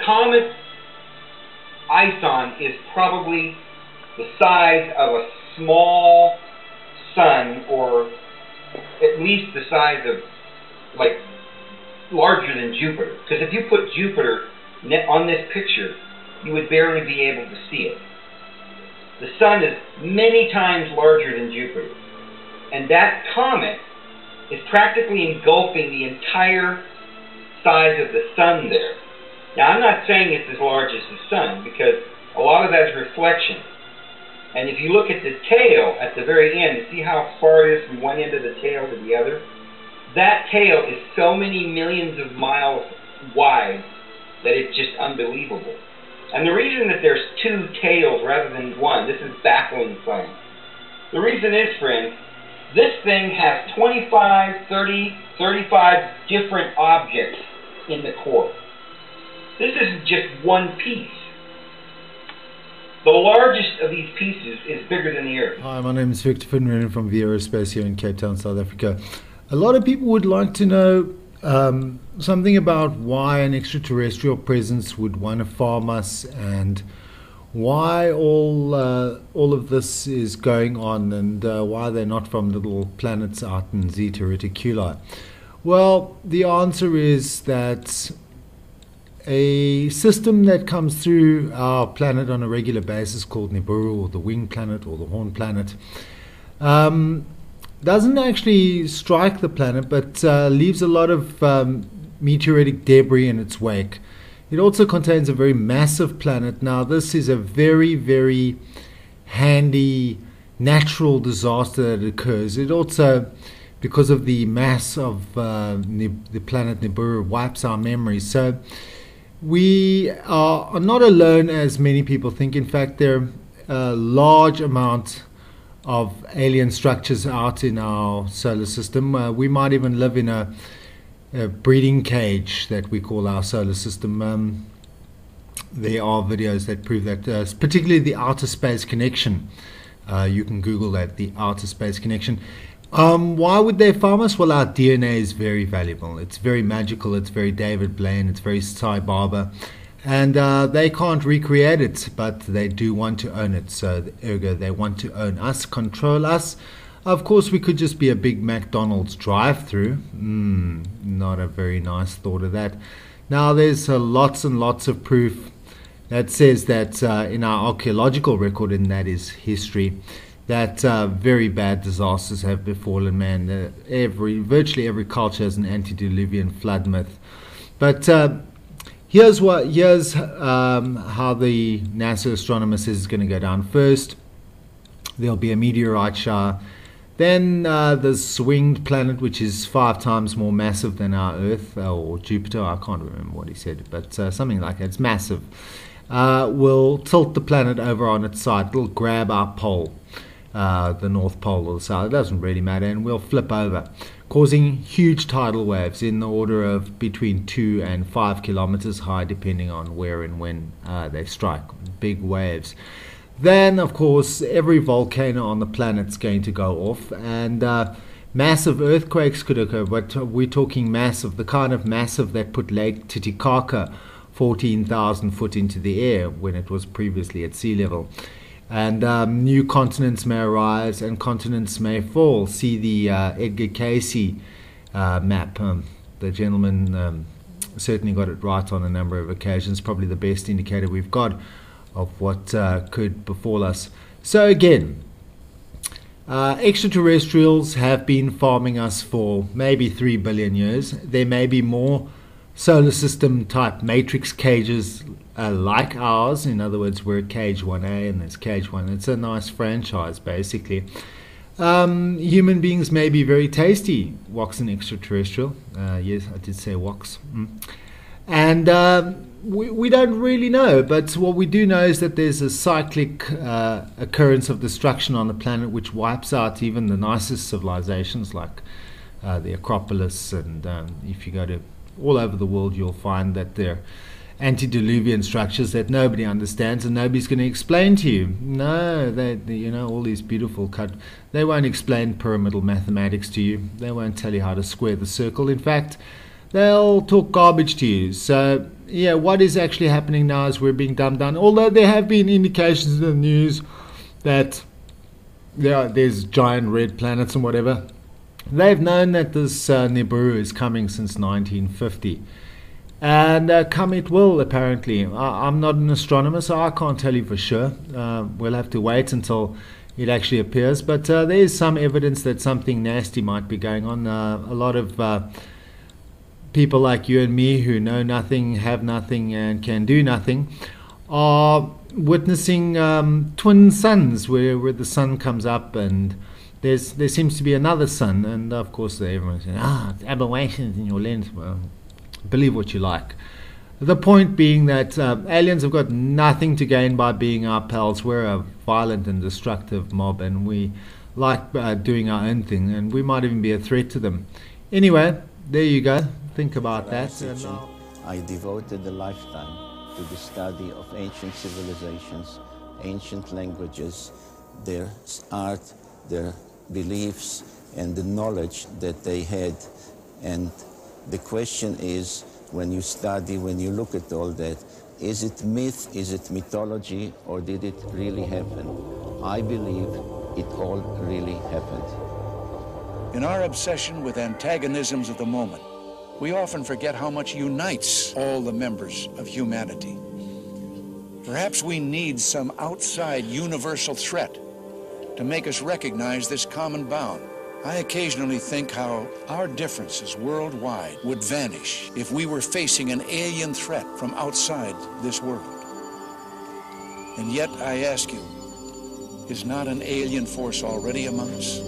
Comet ISON is probably the size of a small sun, or at least the size of, like, larger than Jupiter. Because if you put Jupiter on this picture, you would barely be able to see it. The sun is many times larger than Jupiter. And that comet is practically engulfing the entire size of the sun there. Now, I'm not saying it's as large as the sun, because a lot of that is reflection. And if you look at the tail at the very end, see how far it is from one end of the tail to the other? That tail is so many millions of miles wide that it's just unbelievable. And the reason that there's two tails rather than one, this is baffling science. The reason is, friends, this thing has 25, 30, 35 different objects in the core. This isn't just one piece. The largest of these pieces is bigger than the Earth. Hi, my name is Victor Finren from Aerospace here in Cape Town, South Africa. A lot of people would like to know something about why an extraterrestrial presence would want to farm us, and why all of this is going on, and why they're not from little planets out in Zeta Reticuli. Well, the answer is that a system that comes through our planet on a regular basis called NIBIRU, or the winged planet, or the horn planet, doesn't actually strike the planet, but leaves a lot of meteoritic debris in its wake. It also contains a very massive planet. Now, this is a very, very handy natural disaster that occurs. It also, because of the mass of the planet Nibiru, wipes our memories. So we are not alone, as many people think. In fact, there are a large amount of alien structures out in our solar system. We might even live in a breeding cage that we call our solar system. There are videos that prove that, particularly the outer space connection. You can Google that, the outer space connection. Why would they farm us? Well, our DNA is very valuable. It's very magical. It's very David Blaine. It's very Sai Baba. And they can't recreate it, but they do want to own it. So, ergo, they want to own us, control us. Of course, we could just be a big McDonald's drive-through. Not a very nice thought of that. Now, there's lots and lots of proof that says that in our archaeological record, and that is history, that very bad disasters have befallen man. Virtually every culture has an antediluvian flood myth. But here's how the NASA astronomer says it's going to go down. First, there'll be a meteorite shower. Then this winged planet, which is 5 times more massive than our Earth, or Jupiter, I can't remember what he said, but something like that, it's massive, will tilt the planet over on its side. It'll grab our pole, the North Pole or the South, it doesn't really matter, and we'll flip over. causing huge tidal waves in the order of between 2 and 5 kilometers high, depending on where and when they strike. Big waves. Then, of course, every volcano on the planet's going to go off, and massive earthquakes could occur, but we're talking massive, the kind of massive that put Lake Titicaca 14,000 foot into the air when it was previously at sea level. And new continents may arise and continents may fall. See the Edgar Cayce map. The gentleman certainly got it right on a number of occasions, probably the best indicator we've got of what could befall us. So again, extraterrestrials have been farming us for maybe 3 billion years. There may be more solar system type matrix cages like ours. In other words, we're cage 1A and there's cage 1. It's a nice franchise, basically. Human beings may be very tasty. Wok's an extraterrestrial. Yes, I did say woks. And we don't really know, but what we do know is that there's a cyclic occurrence of destruction on the planet which wipes out even the nicest civilizations like the Acropolis, and if you go to all over the world you'll find that they're antediluvian structures that nobody understands and nobody's going to explain to you. No, they you know, all these beautiful they won't explain pyramidal mathematics to you. They won't tell you how to square the circle. In fact, they'll talk garbage to you. So yeah, what is actually happening now is we're being dumbed down, although there have been indications in the news that there's giant red planets and whatever. They've known that this Nibiru is coming since 1950. And come it will, apparently. I'm not an astronomer, so I can't tell you for sure. We'll have to wait until it actually appears. But there is some evidence that something nasty might be going on. A lot of people like you and me who know nothing, have nothing, and can do nothing are witnessing twin suns where the sun comes up and there seems to be another sun. And, of course, everyone's saying, it's aberrations in your lens. Well, believe what you like. The point being that aliens have got nothing to gain by being our pals. We're a violent and destructive mob, and we like doing our own thing, and we might even be a threat to them. Anyway, there you go. Think about that. I devoted a lifetime to the study of ancient civilizations, ancient languages, their art, their beliefs, and the knowledge that they had. And the question is, when you study, when you look at all that, is it myth, is it mythology, or did it really happen? I believe it all really happened. In our obsession with antagonisms of the moment, we often forget how much unites all the members of humanity. Perhaps we need some outside universal threat to make us recognize this common bound. I occasionally think how our differences worldwide would vanish if we were facing an alien threat from outside this world. And yet, I ask you, is not an alien force already among us?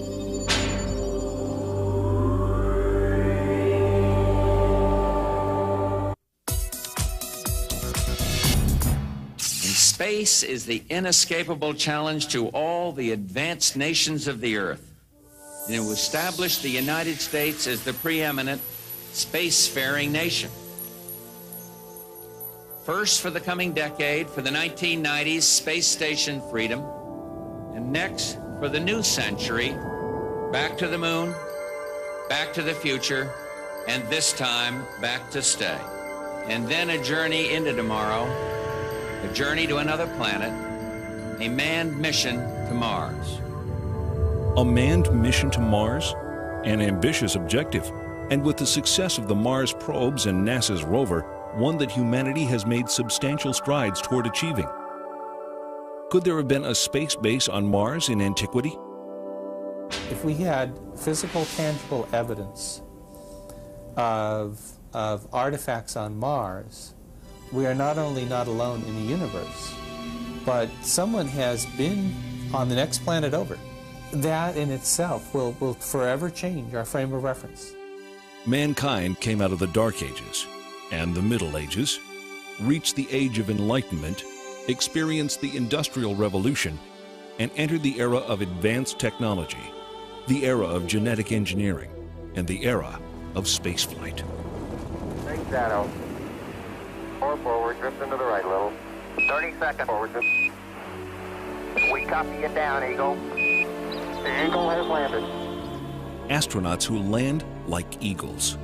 Space is the inescapable challenge to all the advanced nations of the Earth. And it will establish the United States as the preeminent spacefaring nation. First for the coming decade, for the 1990s, space station freedom. And next, for the new century, back to the moon, back to the future, and this time, back to stay. And then a journey into tomorrow, a journey to another planet, a manned mission to Mars. A manned mission to Mars? An ambitious objective, and with the success of the Mars probes and NASA's rover, one that humanity has made substantial strides toward achieving. Could there have been a space base on Mars in antiquity? If we had physical, tangible evidence of artifacts on Mars, we are not only not alone in the universe, but someone has been on the next planet over. That in itself will forever change our frame of reference. Mankind came out of the Dark Ages and the Middle Ages, reached the Age of Enlightenment, experienced the Industrial Revolution, and entered the era of advanced technology, the era of genetic engineering, and the era of spaceflight. Big shadow. 4 forward, drift into the right a little. 30 seconds forward. We copy you down, Eagle. The Eagle has landed. Astronauts who land like eagles.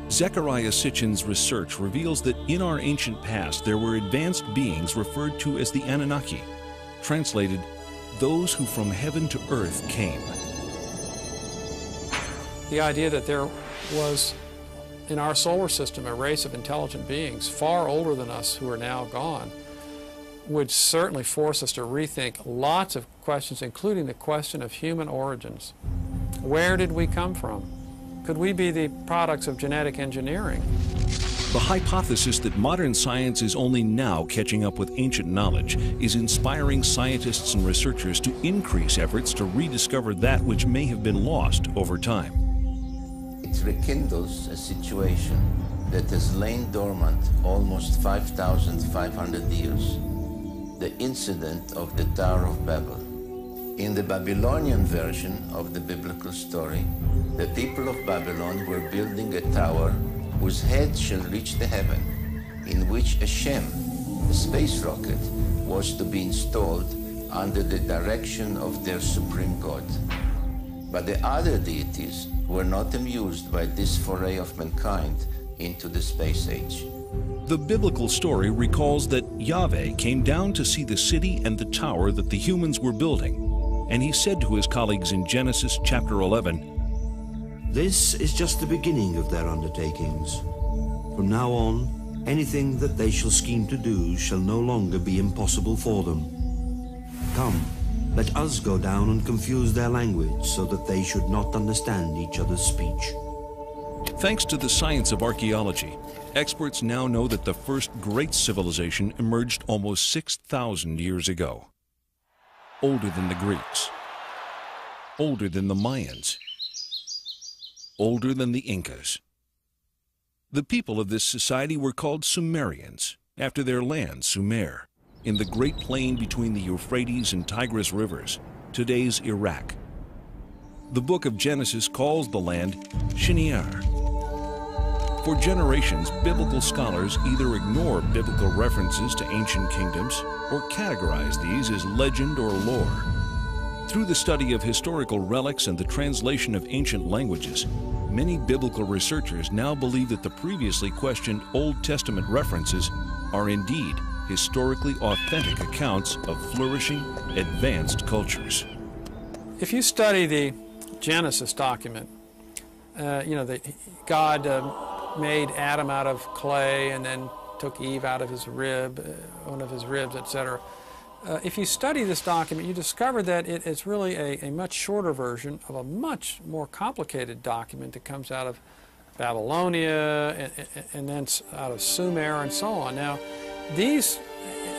Zecharia Sitchin's research reveals that in our ancient past there were advanced beings referred to as the Anunnaki, translated, those who from heaven to earth came. The idea that there was in our solar system a race of intelligent beings far older than us who are now gone would certainly force us to rethink lots of questions, including the question of human origins. Where did we come from? Could we be the products of genetic engineering? The hypothesis that modern science is only now catching up with ancient knowledge is inspiring scientists and researchers to increase efforts to rediscover that which may have been lost over time. It rekindles a situation that has lain dormant almost 5,500 years, the incident of the Tower of Babel. In the Babylonian version of the biblical story, the people of Babylon were building a tower whose head shall reach the heaven, in which a Shem, a space rocket, was to be installed under the direction of their supreme god. But the other deities were not amused by this foray of mankind into the space age. The biblical story recalls that Yahweh came down to see the city and the tower that the humans were building, and he said to his colleagues in Genesis chapter 11, "This is just the beginning of their undertakings. From now on, anything that they shall scheme to do shall no longer be impossible for them. Come, let us go down and confuse their language so that they should not understand each other's speech." Thanks to the science of archaeology, experts now know that the first great civilization emerged almost 6,000 years ago. Older than the Greeks, older than the Mayans, older than the Incas. The people of this society were called Sumerians, after their land, Sumer, in the Great Plain between the Euphrates and Tigris rivers, today's Iraq. The book of Genesis calls the land Shinear. For generations, biblical scholars either ignore biblical references to ancient kingdoms or categorize these as legend or lore. Through the study of historical relics and the translation of ancient languages, many biblical researchers now believe that the previously questioned Old Testament references are indeed historically authentic accounts of flourishing, advanced cultures. If you study the Genesis document, God made Adam out of clay and then took Eve out of his rib, one of his ribs, etc. If you study this document, you discover that it's really a much shorter version of a much more complicated document that comes out of Babylonia and then out of Sumer and so on. Now, these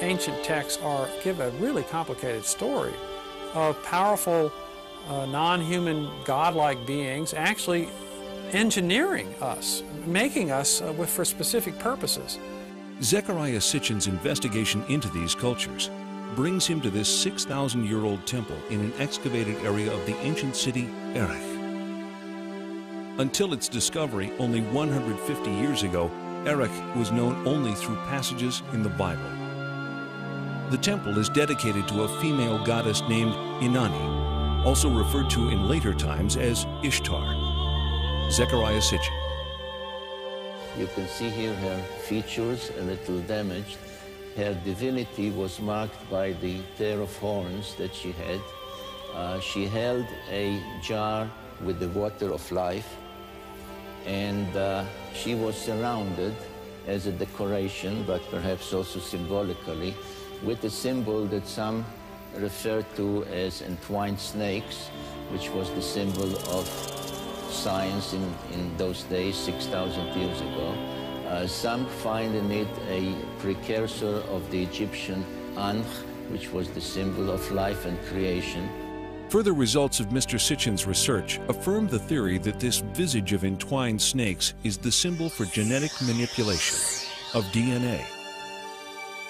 ancient texts give a really complicated story of powerful, non-human, godlike beings actually engineering us, making us for specific purposes. Zecharia Sitchin's investigation into these cultures brings him to this 6,000-year-old temple in an excavated area of the ancient city Erech. Until its discovery only 150 years ago, Erech was known only through passages in the Bible. The temple is dedicated to a female goddess named Inanni, also referred to in later times as Ishtar. Zecharia Sitchin. You can see here her features a little damaged. Her divinity was marked by the pair of horns that she had. She held a jar with the water of life, and she was surrounded as a decoration, but perhaps also symbolically, with a symbol that some refer to as entwined snakes, which was the symbol of science in those days, 6,000 years ago. Some find in it a precursor of the Egyptian Ankh, which was the symbol of life and creation. Further results of Mr. Sitchin's research affirm the theory that this visage of entwined snakes is the symbol for genetic manipulation of DNA.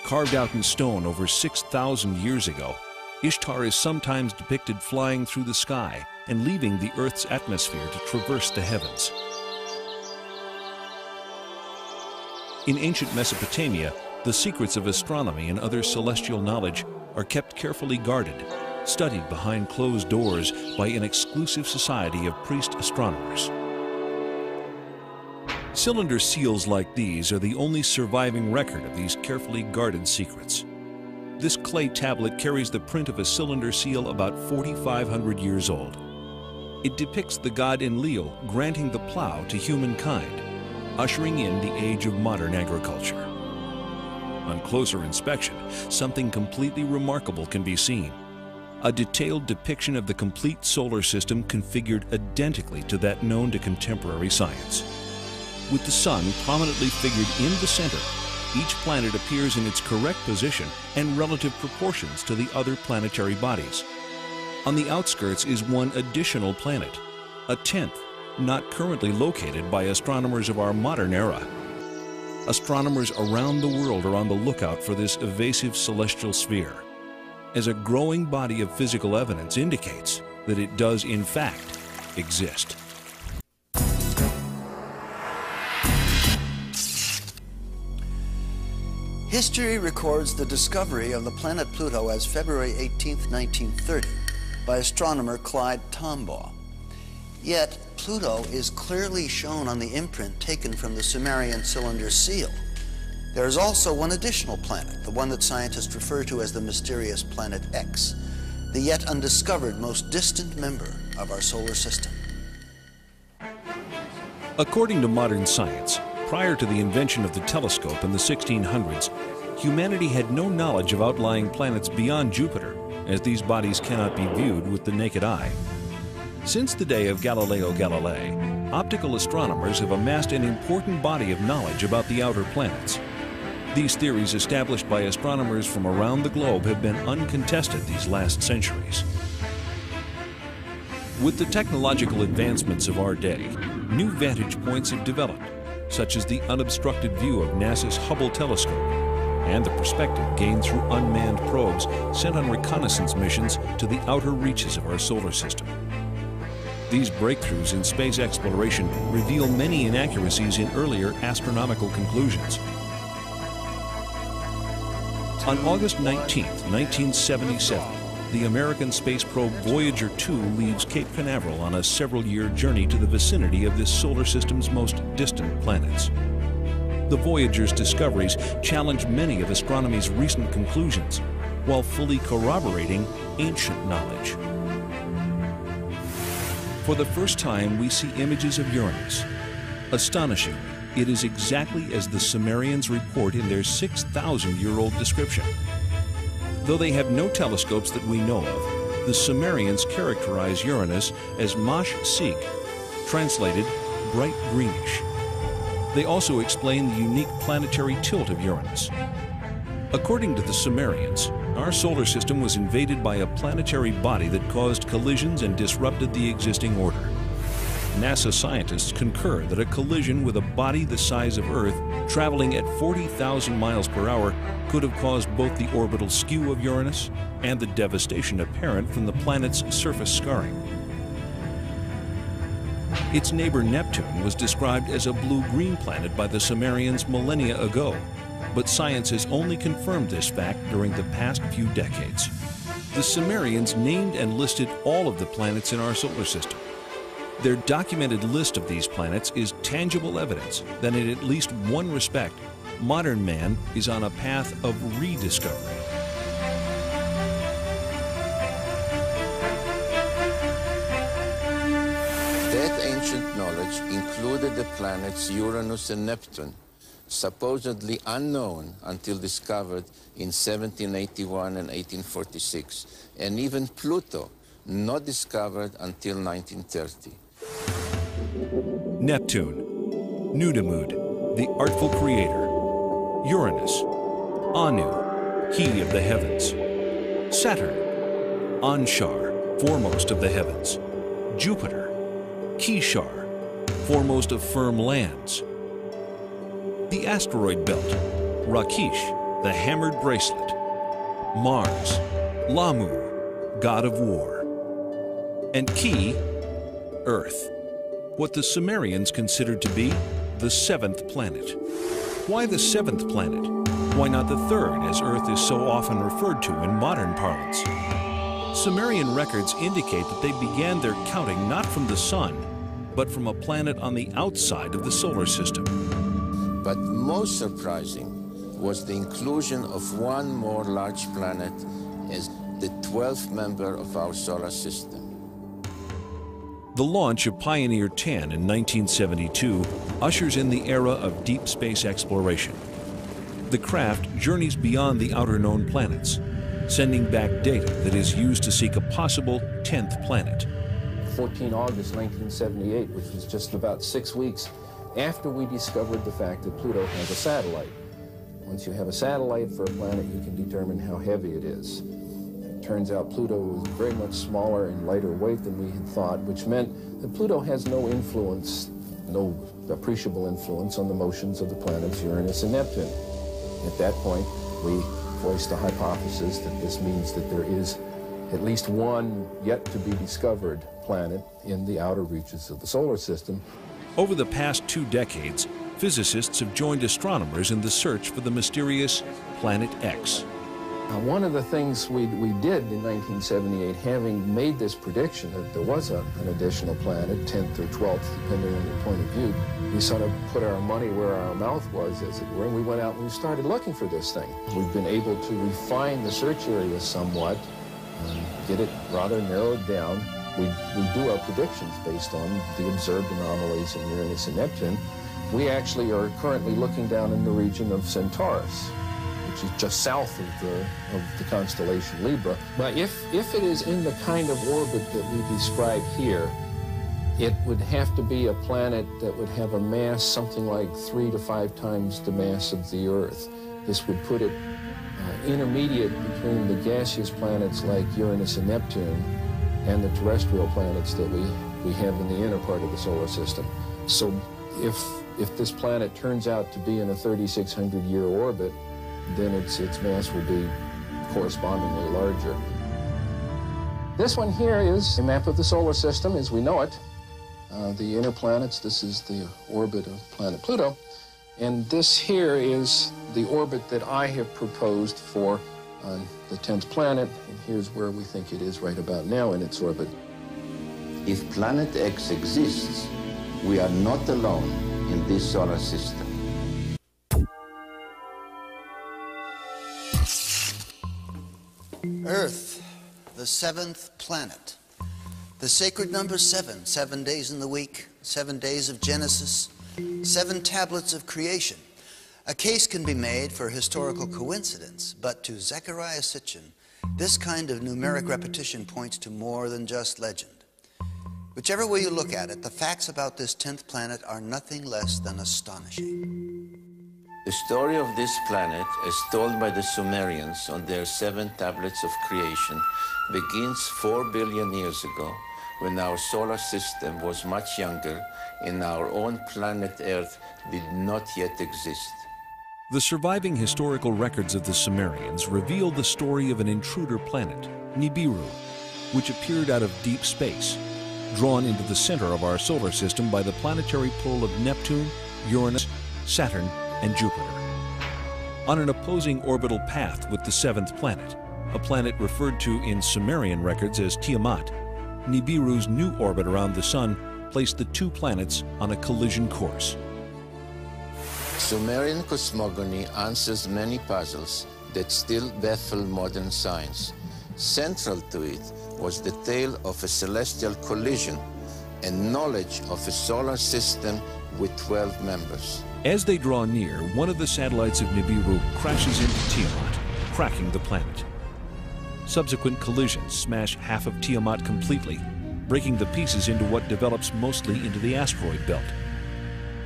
Carved out in stone over 6,000 years ago, Ishtar is sometimes depicted flying through the sky and leaving the Earth's atmosphere to traverse the heavens. In ancient Mesopotamia, the secrets of astronomy and other celestial knowledge are kept carefully guarded, studied behind closed doors by an exclusive society of priest astronomers. Cylinder seals like these are the only surviving record of these carefully guarded secrets. This clay tablet carries the print of a cylinder seal about 4,500 years old. It depicts the god Enlil granting the plow to humankind, ushering in the age of modern agriculture. On closer inspection, something completely remarkable can be seen. A detailed depiction of the complete solar system configured identically to that known to contemporary science. With the sun prominently figured in the center, each planet appears in its correct position and relative proportions to the other planetary bodies. On the outskirts is one additional planet, a 10th, not currently located by astronomers of our modern era. Astronomers around the world are on the lookout for this evasive celestial sphere, as a growing body of physical evidence indicates that it does in fact exist. History records the discovery of the planet Pluto as February 18, 1930, by astronomer Clyde Tombaugh. Yet, Pluto is clearly shown on the imprint taken from the Sumerian cylinder seal. There is also one additional planet, the one that scientists refer to as the mysterious Planet X, the yet undiscovered most distant member of our solar system. According to modern science, prior to the invention of the telescope in the 1600s, humanity had no knowledge of outlying planets beyond Jupiter, as these bodies cannot be viewed with the naked eye. Since the day of Galileo Galilei, optical astronomers have amassed an important body of knowledge about the outer planets. These theories established by astronomers from around the globe have been uncontested these last centuries. With the technological advancements of our day, new vantage points have developed, such as the unobstructed view of NASA's Hubble telescope and the perspective gained through unmanned probes sent on reconnaissance missions to the outer reaches of our solar system. These breakthroughs in space exploration reveal many inaccuracies in earlier astronomical conclusions. On August 19, 1977, the American space probe Voyager 2 leaves Cape Canaveral on a several-year journey to the vicinity of this solar system's most distant planets. The Voyager's discoveries challenge many of astronomy's recent conclusions, while fully corroborating ancient knowledge. For the first time, we see images of Uranus. Astonishingly, it is exactly as the Sumerians report in their 6,000-year-old description. Though they have no telescopes that we know of, the Sumerians characterize Uranus as Mash Sig, translated bright greenish. They also explain the unique planetary tilt of Uranus. According to the Sumerians, our solar system was invaded by a planetary body that caused collisions and disrupted the existing order. NASA scientists concur that a collision with a body the size of Earth, traveling at 40,000 miles per hour, could have caused both the orbital skew of Uranus and the devastation apparent from the planet's surface scarring. Its neighbor Neptune was described as a blue-green planet by the Sumerians millennia ago, but science has only confirmed this fact during the past few decades. The Sumerians named and listed all of the planets in our solar system. Their documented list of these planets is tangible evidence that in at least one respect, modern man is on a path of rediscovery. That ancient knowledge included the planets Uranus and Neptune, supposedly unknown until discovered in 1781 and 1846, and even Pluto, not discovered until 1930. Neptune, Nudimmud, the artful creator. Uranus, Anu, he of the heavens. Saturn, Anshar, foremost of the heavens. Jupiter, Kishar, foremost of firm lands. The asteroid belt, Rakish, the hammered bracelet. Mars, Lamu, god of war. And key, Earth, what the Sumerians considered to be the seventh planet. Why the seventh planet? Why not the third, as Earth is so often referred to in modern parlance? Sumerian records indicate that they began their counting not from the sun, but from a planet on the outside of the solar system. But most surprising was the inclusion of one more large planet as the 12th member of our solar system. The launch of Pioneer 10 in 1972 ushers in the era of deep space exploration. The craft journeys beyond the outer known planets, sending back data that is used to seek a possible 10th planet. 14 August 1978, which was just about 6 weeks after we discovered the fact that Pluto has a satellite. Once you have a satellite for a planet, you can determine how heavy it is. It turns out Pluto was very much smaller and lighter weight than we had thought, which meant that Pluto has no influence, no appreciable influence on the motions of the planets Uranus and Neptune. At that point, we voiced the hypothesis that this means that there is at least one yet to be discovered planet in the outer reaches of the solar system. Over the past 2 decades, physicists have joined astronomers in the search for the mysterious Planet X. One of the things we did in 1978, having made this prediction that there was an additional planet, 10th or 12th, depending on your point of view, we sort of put our money where our mouth was, as it were, and we went out and we started looking for this thing. We've been able to refine the search area somewhat, get it rather narrowed down. We do our predictions based on the observed anomalies in Uranus and Neptune. We actually are currently looking down in the region of Centaurus, which is just south of the constellation Libra. But if it is in the kind of orbit that we describe here, it would have to be a planet that would have a mass something like 3 to 5 times the mass of the Earth. This would put it intermediate between the gaseous planets like Uranus and Neptune and the terrestrial planets that we have in the inner part of the solar system. So if this planet turns out to be in a 3,600-year orbit, then its mass will be correspondingly larger. This one here is a map of the solar system as we know it. The inner planets, this is the orbit of planet Pluto. And this here is the orbit that I have proposed for the 10th planet. And here's where we think it is right about now in its orbit. If Planet X exists, we are not alone in this solar system. Earth, the 7th planet. The sacred number 7, 7 days in the week, 7 days of Genesis, 7 tablets of creation. A case can be made for historical coincidence, but to Zecharia Sitchin, this kind of numeric repetition points to more than just legend. Whichever way you look at it, the facts about this 10th planet are nothing less than astonishing. The story of this planet, as told by the Sumerians on their 7 tablets of creation, begins 4 billion years ago, when our solar system was much younger and our own planet Earth did not yet exist. The surviving historical records of the Sumerians reveal the story of an intruder planet, NIBIRU, which appeared out of deep space, drawn into the center of our solar system by the planetary pull of Neptune, Uranus, Saturn, and Jupiter. On an opposing orbital path with the 7th planet, a planet referred to in Sumerian records as Tiamat, Nibiru's new orbit around the Sun placed the 2 planets on a collision course. Sumerian cosmogony answers many puzzles that still baffle modern science. Central to it was the tale of a celestial collision and knowledge of a solar system with 12 members. As they draw near, one of the satellites of Nibiru crashes into Tiamat, cracking the planet. Subsequent collisions smash half of Tiamat completely, breaking the pieces into what develops mostly into the asteroid belt.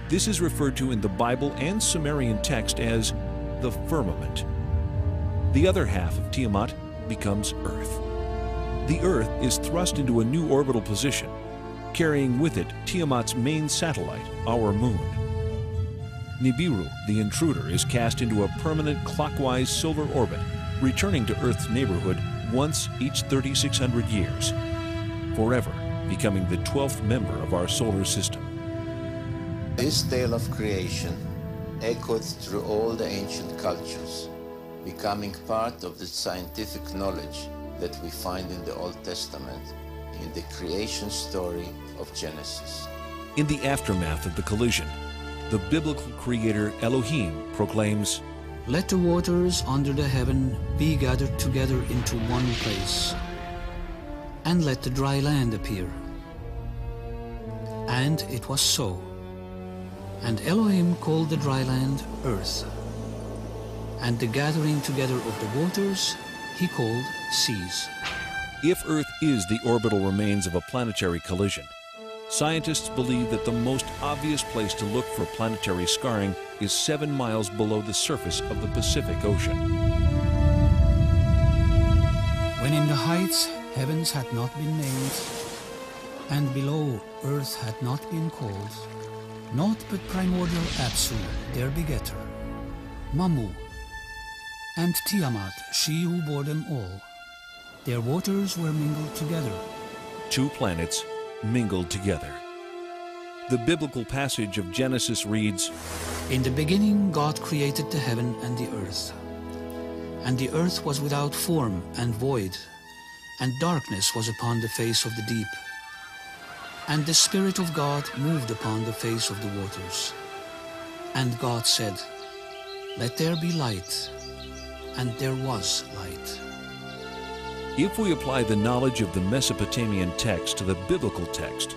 This is referred to in the Bible and Sumerian text as the firmament. The other half of Tiamat becomes Earth. The Earth is thrust into a new orbital position, carrying with it Tiamat's main satellite, our moon. Nibiru, the intruder, is cast into a permanent clockwise solar orbit, returning to Earth's neighborhood once each 3,600 years, forever becoming the 12th member of our solar system. This tale of creation echoed through all the ancient cultures, becoming part of the scientific knowledge that we find in the Old Testament, in the creation story of Genesis. In the aftermath of the collision, the biblical creator Elohim proclaims, "Let the waters under the heaven be gathered together into one place, and let the dry land appear." And it was so. And Elohim called the dry land earth, and the gathering together of the waters he called seas. If Earth is the orbital remains of a planetary collision, scientists believe that the most obvious place to look for planetary scarring is 7 miles below the surface of the Pacific Ocean. When in the heights heavens had not been named, and below earth had not been called, naught but primordial Apsu, their begetter, Mamu, and Tiamat, she who bore them all. Their waters were mingled together. 2 planets mingled together. The biblical passage of Genesis reads, "In the beginning God created the heaven and the earth. And the earth was without form and void, and darkness was upon the face of the deep. And the Spirit of God moved upon the face of the waters. And God said, Let there be light. And there was light." If we apply the knowledge of the Mesopotamian text to the biblical text,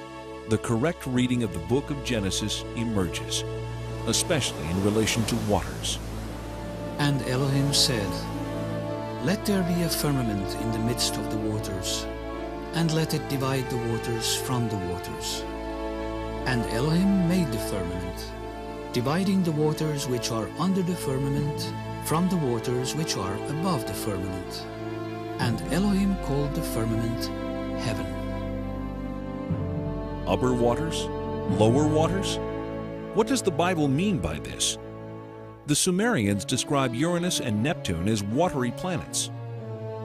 the correct reading of the book of Genesis emerges, especially in relation to waters. And Elohim said, "Let there be a firmament in the midst of the waters, and let it divide the waters from the waters." And Elohim made the firmament, dividing the waters which are under the firmament from the waters which are above the firmament. And Elohim called the firmament heaven. Upper waters? Lower waters? What does the Bible mean by this? The Sumerians describe Uranus and Neptune as watery planets.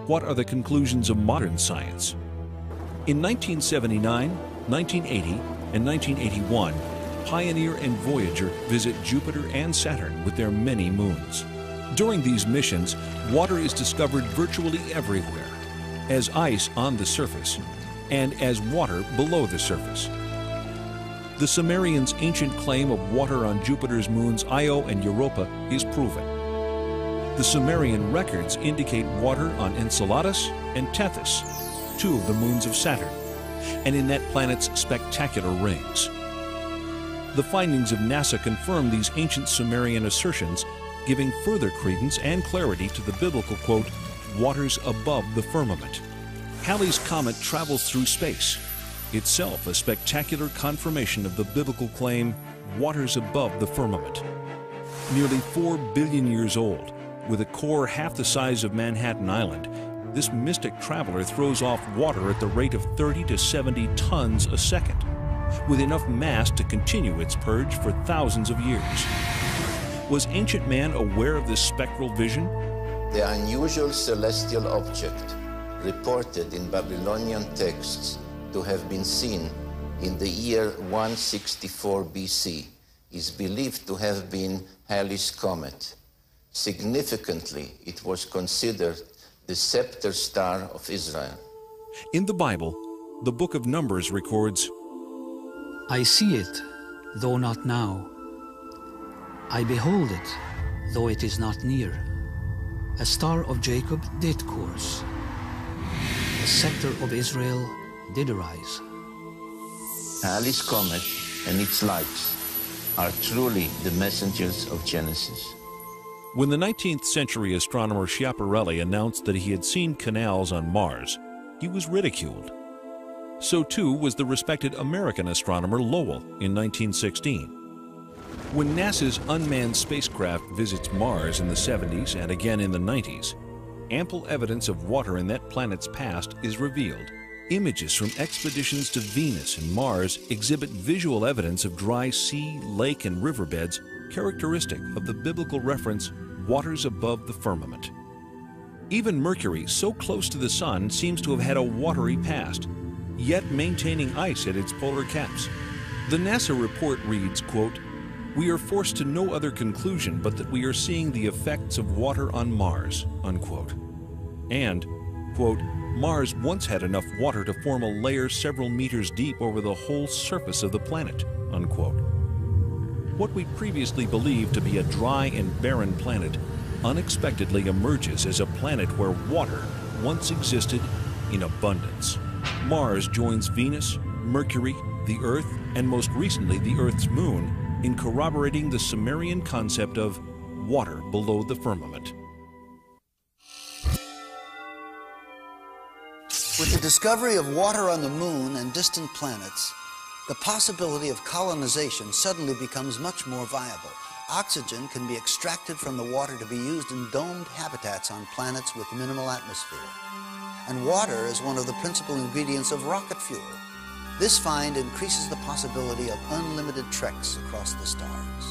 What are the conclusions of modern science? In 1979, 1980, and 1981, Pioneer and Voyager visit Jupiter and Saturn with their many moons. During these missions, water is discovered virtually everywhere, as ice on the surface and as water below the surface. The Sumerians' ancient claim of water on Jupiter's moons Io and Europa is proven. The Sumerian records indicate water on Enceladus and Tethys, 2 of the moons of Saturn, and in that planet's spectacular rings. The findings of NASA confirm these ancient Sumerian assertions, giving further credence and clarity to the biblical quote, "waters above the firmament." Halley's Comet travels through space, itself a spectacular confirmation of the biblical claim, "waters above the firmament." Nearly 4 billion years old, with a core half the size of Manhattan Island, this mystic traveler throws off water at the rate of 30 to 70 tons a second, with enough mass to continue its purge for thousands of years. Was ancient man aware of this spectral vision? The unusual celestial object, reported in Babylonian texts to have been seen in the year 164 BC, is believed to have been Halley's Comet. Significantly, it was considered the scepter star of Israel. In the Bible, the book of Numbers records, "I see it, though not now. I behold it, though it is not near. A star of Jacob did course. The scepter of Israel did arise." Halley's Comet and its lights are truly the messengers of Genesis. When the 19th century astronomer Schiaparelli announced that he had seen canals on Mars, he was ridiculed. So too was the respected American astronomer Lowell in 1916. When NASA's unmanned spacecraft visits Mars in the 70s and again in the 90s, ample evidence of water in that planet's past is revealed. Images from expeditions to Venus and Mars exhibit visual evidence of dry sea, lake, and riverbeds characteristic of the biblical reference, "waters above the firmament." Even Mercury, so close to the Sun, seems to have had a watery past, yet maintaining ice at its polar caps. The NASA report reads, quote, "We are forced to no other conclusion but that we are seeing the effects of water on Mars," unquote. And, quote, "Mars once had enough water to form a layer several meters deep over the whole surface of the planet," unquote. What we previously believed to be a dry and barren planet unexpectedly emerges as a planet where water once existed in abundance. Mars joins Venus, Mercury, the Earth, and most recently the Earth's moon in corroborating the Sumerian concept of water below the firmament. With the discovery of water on the moon and distant planets, the possibility of colonization suddenly becomes much more viable. Oxygen can be extracted from the water to be used in domed habitats on planets with minimal atmosphere. And water is one of the principal ingredients of rocket fuel. This find increases the possibility of unlimited treks across the stars.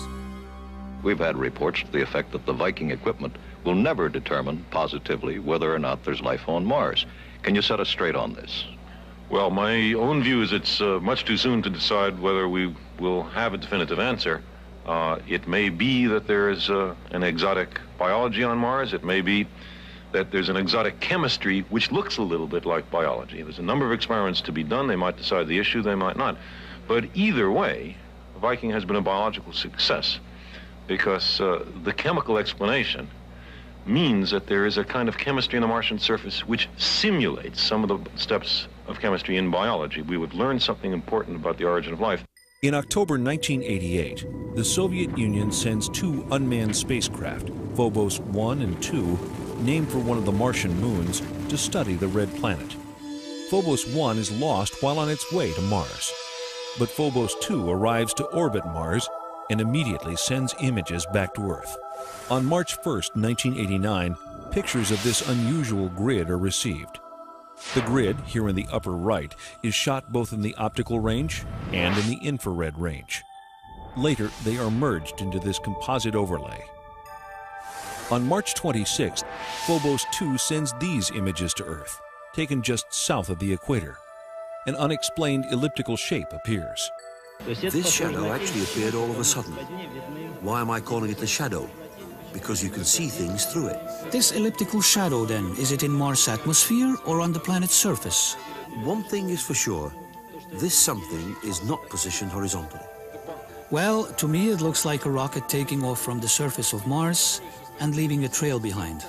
We've had reports to the effect that the Viking equipment will never determine positively whether or not there's life on Mars. Can you set us straight on this? Well, my own view is it's much too soon to decide whether we will have a definitive answer. It may be that there is an exotic biology on Mars. It may be that there's an exotic chemistry which looks a little bit like biology. There's a number of experiments to be done. They might decide the issue, they might not. But either way, Viking has been a biological success because the chemical explanation means that there is a kind of chemistry on the Martian surface which simulates some of the steps of chemistry in biology. We would learn something important about the origin of life. In October 1988, the Soviet Union sends two unmanned spacecraft, Phobos 1 and 2, named for one of the Martian moons, to study the red planet. Phobos 1 is lost while on its way to Mars. But Phobos 2 arrives to orbit Mars and immediately sends images back to Earth. On March 1st, 1989, pictures of this unusual grid are received. The grid, here in the upper right, is shot both in the optical range and in the infrared range. Later, they are merged into this composite overlay. On March 26th, Phobos 2 sends these images to Earth, taken just south of the equator. An unexplained elliptical shape appears. This shadow actually appeared all of a sudden. Why am I calling it a shadow? Because you can see things through it. This elliptical shadow, then, is it in Mars' atmosphere or on the planet's surface? One thing is for sure, this something is not positioned horizontally. Well, to me it looks like a rocket taking off from the surface of Mars and leaving a trail behind.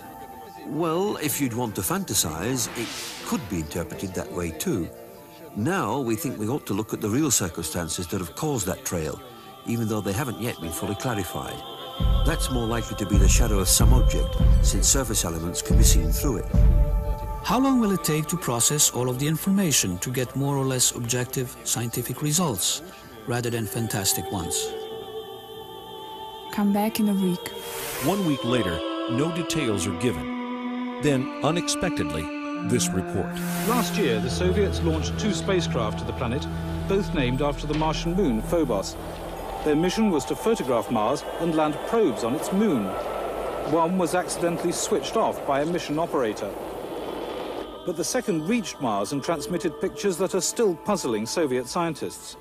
Well, if you'd want to fantasize, it could be interpreted that way too. Now we think we ought to look at the real circumstances that have caused that trail, even though they haven't yet been fully clarified. That's more likely to be the shadow of some object, since surface elements can be seen through it. How long will it take to process all of the information to get more or less objective scientific results, rather than fantastic ones? Come back in a week. 1 week later, no details are given. Then, unexpectedly, this report. Last year, the Soviets launched 2 spacecraft to the planet, both named after the Martian moon, Phobos. Their mission was to photograph Mars and land probes on its moon. One was accidentally switched off by a mission operator. But the second reached Mars and transmitted pictures that are still puzzling Soviet scientists.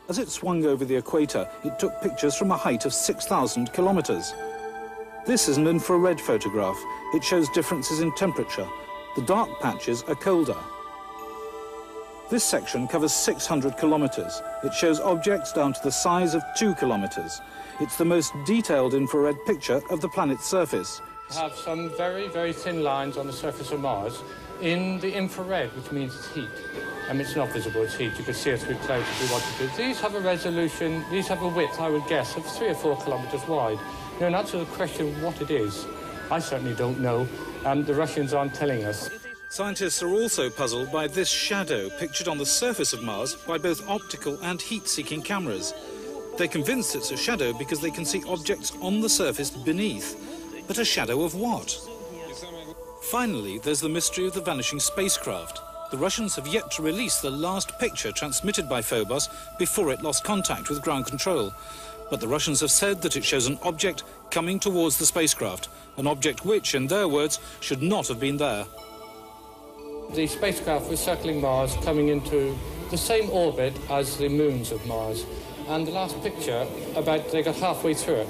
As it swung over the equator, it took pictures from a height of 6,000 kilometers. This is an infrared photograph. It shows differences in temperature. The dark patches are colder. This section covers 600 kilometers. It shows objects down to the size of 2 kilometers. It's the most detailed infrared picture of the planet's surface. We have some very, very thin lines on the surface of Mars in the infrared, which means it's heat. It's not visible, it's heat. You can see it through clouds if you wanted to. These have a resolution, these have a width, I would guess, of 3 or 4 kilometers wide. Now, in answer to the question of what it is, I certainly don't know. The Russians aren't telling us. Scientists are also puzzled by this shadow pictured on the surface of Mars by both optical and heat-seeking cameras. They're convinced it's a shadow because they can see objects on the surface beneath. But a shadow of what? Finally, there's the mystery of the vanishing spacecraft. The Russians have yet to release the last picture transmitted by Phobos before it lost contact with ground control. but the Russians have said that it shows an object coming towards the spacecraft, an object which, in their words, should not have been there. The spacecraft was circling Mars, coming into the same orbit as the moons of Mars. And the last picture, they got halfway through it,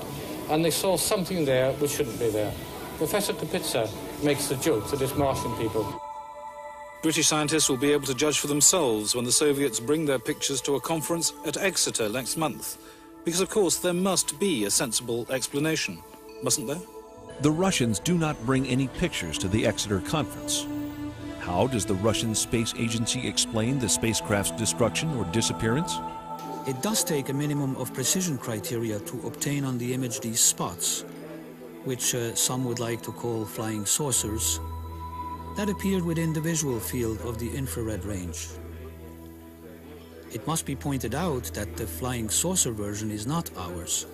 and they saw something there which shouldn't be there. Professor Kapitsa makes the joke that it's Martian people. British scientists will be able to judge for themselves when the Soviets bring their pictures to a conference at Exeter next month. Because, of course, there must be a sensible explanation, mustn't there? The Russians do not bring any pictures to the Exeter conference. How does the Russian Space Agency explain the spacecraft's destruction or disappearance? It does take a minimum of precision criteria to obtain on the image these spots, which some would like to call flying saucers, that appeared within the visual field of the infrared range. It must be pointed out that the flying saucer version is not ours.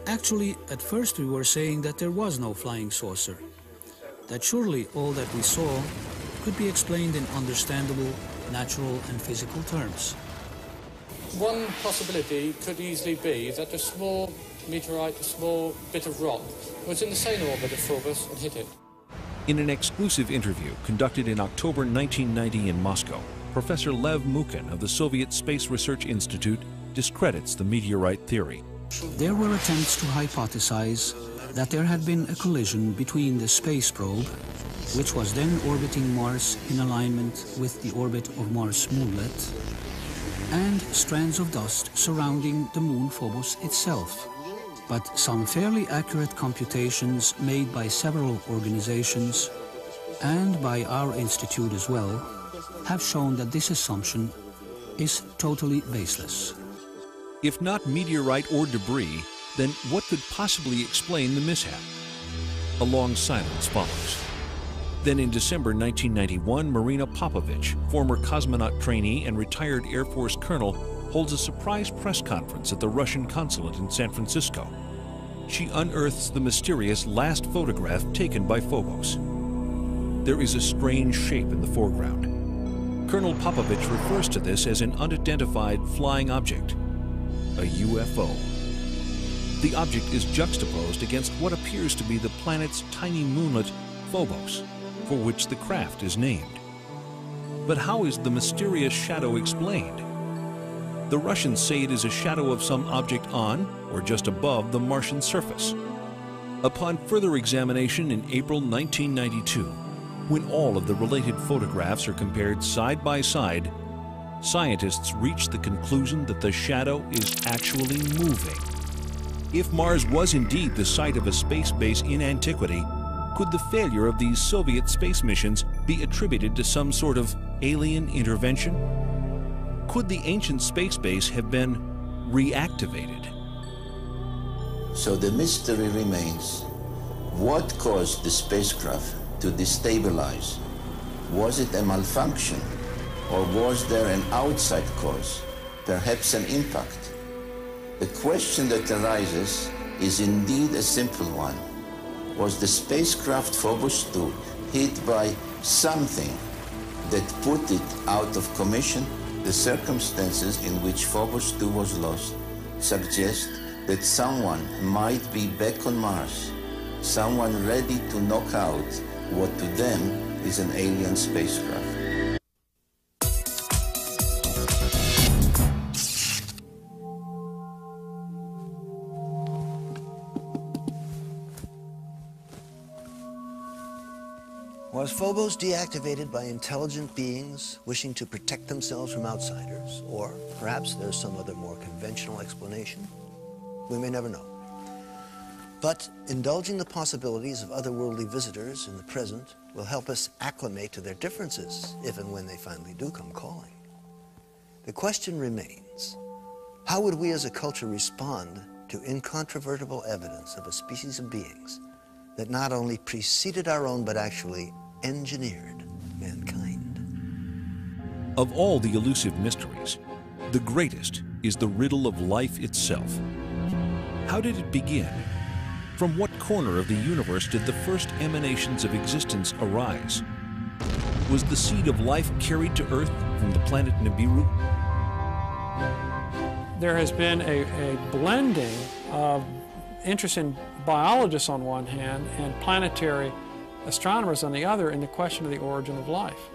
Actually, at first we were saying that there was no flying saucer, that surely all that we saw could be explained in understandable, natural and physical terms. One possibility could easily be that the small meteorite, a small bit of rock, was in the same orbit of Phobos and hit it. In an exclusive interview conducted in October 1990 in Moscow, Professor Lev Mukhin of the Soviet Space Research Institute discredits the meteorite theory. There were attempts to hypothesize that there had been a collision between the space probe, which was then orbiting Mars in alignment with the orbit of Mars moonlet, and strands of dust surrounding the moon Phobos itself. But some fairly accurate computations made by several organizations, and by our institute as well, have shown that this assumption is totally baseless. If not meteorite or debris, then what could possibly explain the mishap? A long silence follows. Then in December 1991, Marina Popovich, former cosmonaut trainee and retired Air Force colonel, holds a surprise press conference at the Russian consulate in San Francisco. She unearths the mysterious last photograph taken by Phobos. There is a strange shape in the foreground. Colonel Popovich refers to this as an unidentified flying object, a UFO. The object is juxtaposed against what appears to be the planet's tiny moonlet, Phobos, for which the craft is named. But how is the mysterious shadow explained? The Russians say it is a shadow of some object on or just above the Martian surface. Upon further examination in April 1992, when all of the related photographs are compared side by side, scientists reach the conclusion that the shadow is actually moving. If Mars was indeed the site of a space base in antiquity, could the failure of these Soviet space missions be attributed to some sort of alien intervention? Could the ancient space base have been reactivated? So the mystery remains. What caused the spacecraft to destabilize? Was it a malfunction? Or was there an outside cause, perhaps an impact? The question that arises is indeed a simple one. Was the spacecraft Phobos 2 hit by something that put it out of commission? The circumstances in which Phobos 2 was lost suggest that someone might be back on Mars, someone ready to knock out what to them is an alien spacecraft. Was Phobos deactivated by intelligent beings wishing to protect themselves from outsiders? Or perhaps there's some other more conventional explanation? We may never know. But indulging the possibilities of otherworldly visitors in the present will help us acclimate to their differences, if and when they finally do come calling. The question remains, how would we as a culture respond to incontrovertible evidence of a species of beings that not only preceded our own, but actually engineered mankind? Of all the elusive mysteries, the greatest is the riddle of life itself. How did it begin? From what corner of the universe did the first emanations of existence arise? Was the seed of life carried to Earth from the planet Nibiru? there has been a blending of interest in biologists on one hand and planetary astronomers on the other in the question of the origin of life.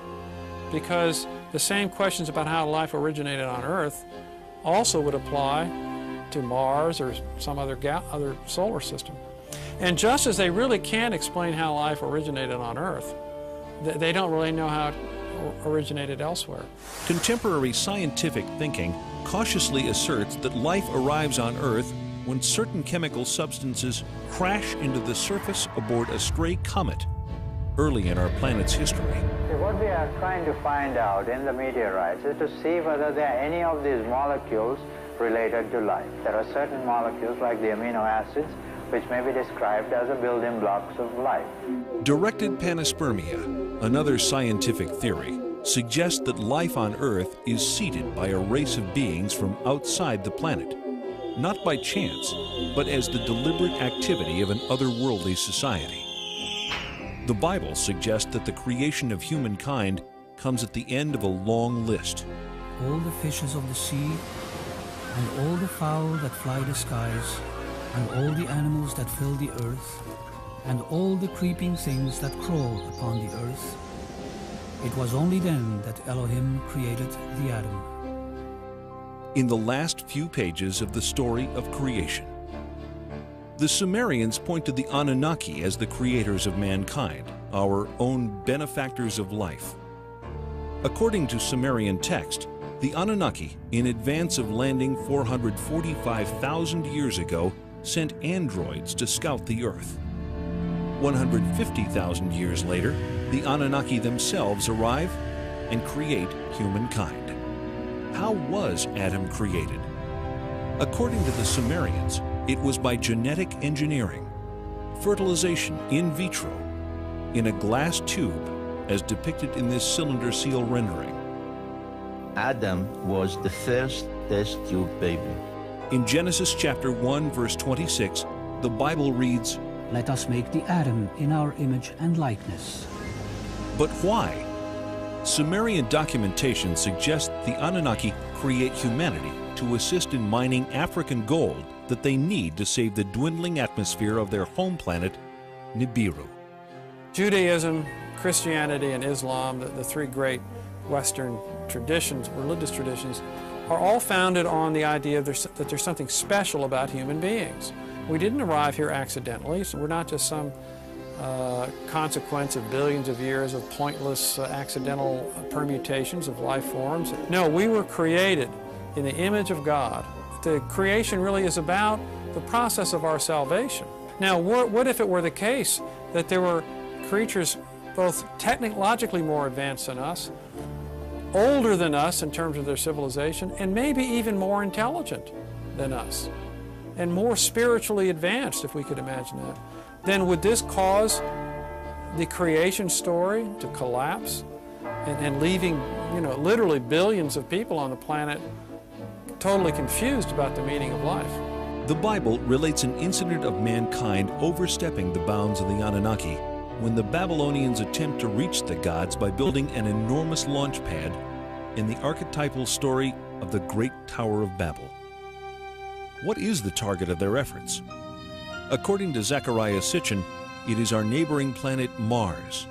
Because the same questions about how life originated on Earth also would apply to Mars or some other solar system. And just as they really can't explain how life originated on Earth, they don't really know how it originated elsewhere. Contemporary scientific thinking cautiously asserts that life arrives on Earth when certain chemical substances crash into the surface aboard a stray comet early in our planet's history. What we are trying to find out in the meteorites is to see whether there are any of these molecules related to life. There are certain molecules like the amino acids which may be described as the building blocks of life. Directed panspermia, another scientific theory, suggests that life on Earth is seeded by a race of beings from outside the planet, not by chance, but as the deliberate activity of an otherworldly society. The Bible suggests that the creation of humankind comes at the end of a long list. All the fishes of the sea, and all the fowl that fly the skies, and all the animals that fill the earth, and all the creeping things that crawl upon the earth. It was only then that Elohim created the atom. In the last few pages of the story of creation, the Sumerians point to the Anunnaki as the creators of mankind, our own benefactors of life. According to Sumerian text, the Anunnaki, in advance of landing 445,000 years ago, sent androids to scout the Earth. 150,000 years later, the Anunnaki themselves arrive and create humankind. How was Adam created? According to the Sumerians, it was by genetic engineering, fertilization in vitro, in a glass tube, as depicted in this cylinder seal rendering. Adam was the first test tube baby. In Genesis chapter 1, verse 26, the Bible reads, "Let us make the atom in our image and likeness." But why? Sumerian documentation suggests the Anunnaki create humanity to assist in mining African gold that they need to save the dwindling atmosphere of their home planet, Nibiru. Judaism, Christianity, and Islam, the three great Western traditions, religious traditions, are all founded on the idea that there's something special about human beings. We didn't arrive here accidentally, so we're not just some consequence of billions of years of pointless accidental permutations of life forms. No, we were created in the image of God. The creation really is about the process of our salvation. Now, what if it were the case that there were creatures both technologically more advanced than us, older than us in terms of their civilization, and maybe even more intelligent than us, and more spiritually advanced, if we could imagine that? Then would this cause the creation story to collapse and leaving, literally billions of people on the planet totally confused about the meaning of life? The Bible relates an incident of mankind overstepping the bounds of the Anunnaki when the Babylonians attempt to reach the gods by building an enormous launch pad in the archetypal story of the Great Tower of Babel. What is the target of their efforts? According to Zecharia Sitchin, it is our neighboring planet Mars,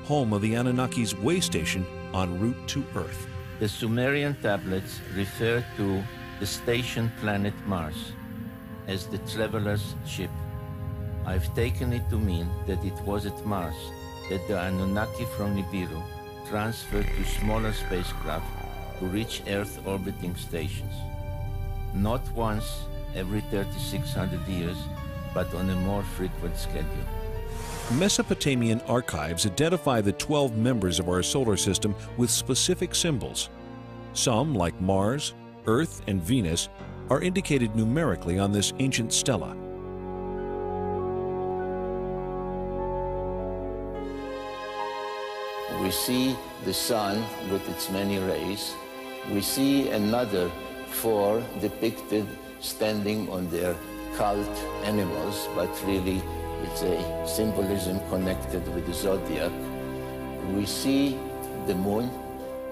home of the Anunnaki's way station en route to Earth. The Sumerian tablets refer to the station planet Mars as the traveler's ship. I've taken it to mean that it was at Mars that the Anunnaki from Nibiru transferred to smaller spacecraft to reach Earth orbiting stations. Not once every 3,600 years, but on a more frequent schedule. Mesopotamian archives identify the 12 members of our solar system with specific symbols. Some, like Mars, Earth, and Venus, are indicated numerically on this ancient stela. We see the sun with its many rays. We see another 4 depicted standing on their cult animals, but really it's a symbolism connected with the zodiac. We see the moon,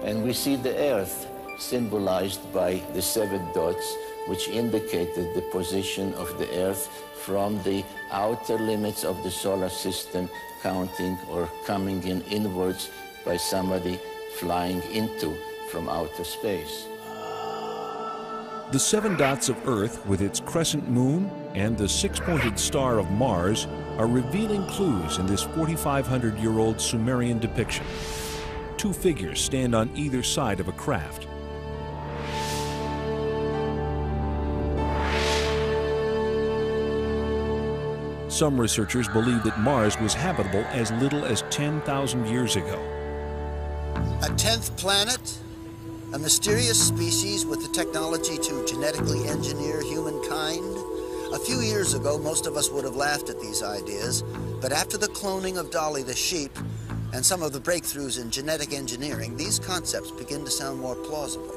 and we see the earth symbolized by the 7 dots which indicated the position of the Earth from the outer limits of the solar system, counting or coming in inwards by somebody flying into from outer space. The 7 dots of Earth with its crescent moon and the 6-pointed star of Mars are revealing clues in this 4,500-year-old Sumerian depiction. 2 figures stand on either side of a craft. Some researchers believe that Mars was habitable as little as 10,000 years ago. A 10th planet? A mysterious species with the technology to genetically engineer humankind? A few years ago, most of us would have laughed at these ideas, but after the cloning of Dolly the sheep and some of the breakthroughs in genetic engineering, these concepts begin to sound more plausible.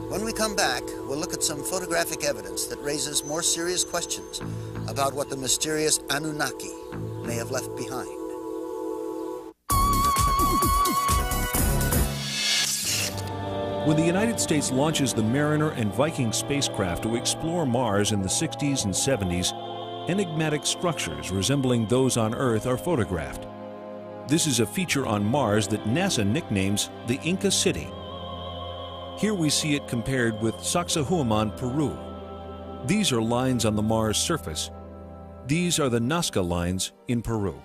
When we come back, we'll look at some photographic evidence that raises more serious questions about what the mysterious Anunnaki may have left behind. When the United States launches the Mariner and Viking spacecraft to explore Mars in the 60s and 70s, enigmatic structures resembling those on Earth are photographed. This is a feature on Mars that NASA nicknames the Inca City. Here we see it compared with Sacsayhuaman, Peru. These are lines on the Mars surface. These are the Nazca lines in Peru.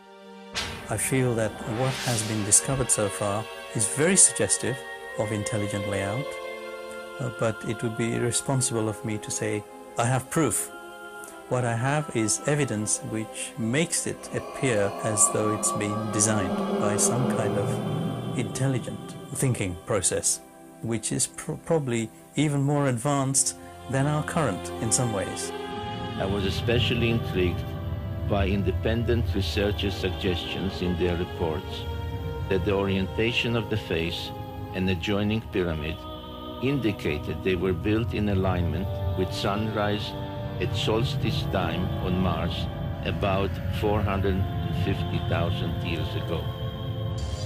I feel that what has been discovered so far is very suggestive of intelligent layout, but it would be irresponsible of me to say I have proof. What I have is evidence which makes it appear as though it's been designed by some kind of intelligent thinking process, which is probably even more advanced than our current in some ways. I was especially intrigued by independent researchers' suggestions in their reports that the orientation of the face and adjoining pyramid indicated they were built in alignment with sunrise at solstice time on Mars about 450,000 years ago.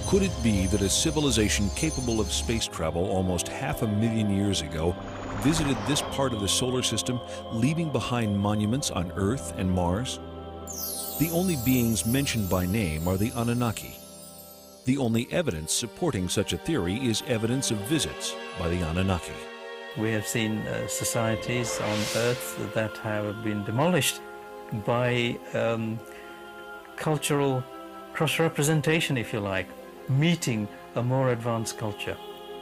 Could it be that a civilization capable of space travel almost 500,000 years ago visited this part of the solar system, leaving behind monuments on Earth and Mars? The only beings mentioned by name are the Anunnaki. The only evidence supporting such a theory is evidence of visits by the Anunnaki. We have seen societies on Earth that have been demolished by cultural cross-representation, if you like. Meeting a more advanced culture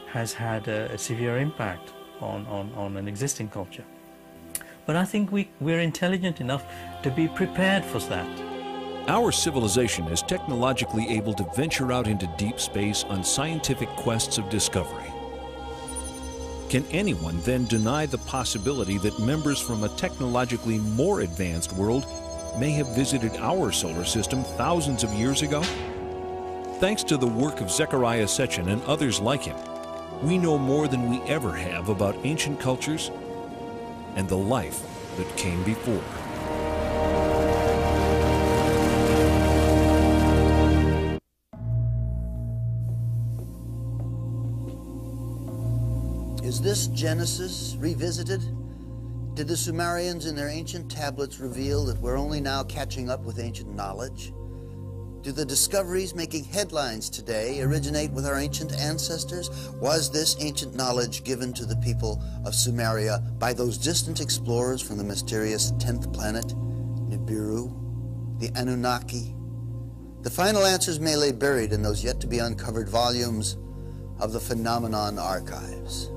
has had a severe impact on an existing culture. But I think we're intelligent enough to be prepared for that. Our civilization is technologically able to venture out into deep space on scientific quests of discovery. Can anyone then deny the possibility that members from a technologically more advanced world may have visited our solar system thousands of years ago? Thanks to the work of Zecharia Sitchin and others like him, we know more than we ever have about ancient cultures and the life that came before. Is this Genesis revisited? Did the Sumerians in their ancient tablets reveal that we're only now catching up with ancient knowledge? Do the discoveries making headlines today originate with our ancient ancestors? Was this ancient knowledge given to the people of Sumeria by those distant explorers from the mysterious 10th planet, Nibiru, the Anunnaki? The final answers may lay buried in those yet to be uncovered volumes of the Phenomenon Archives.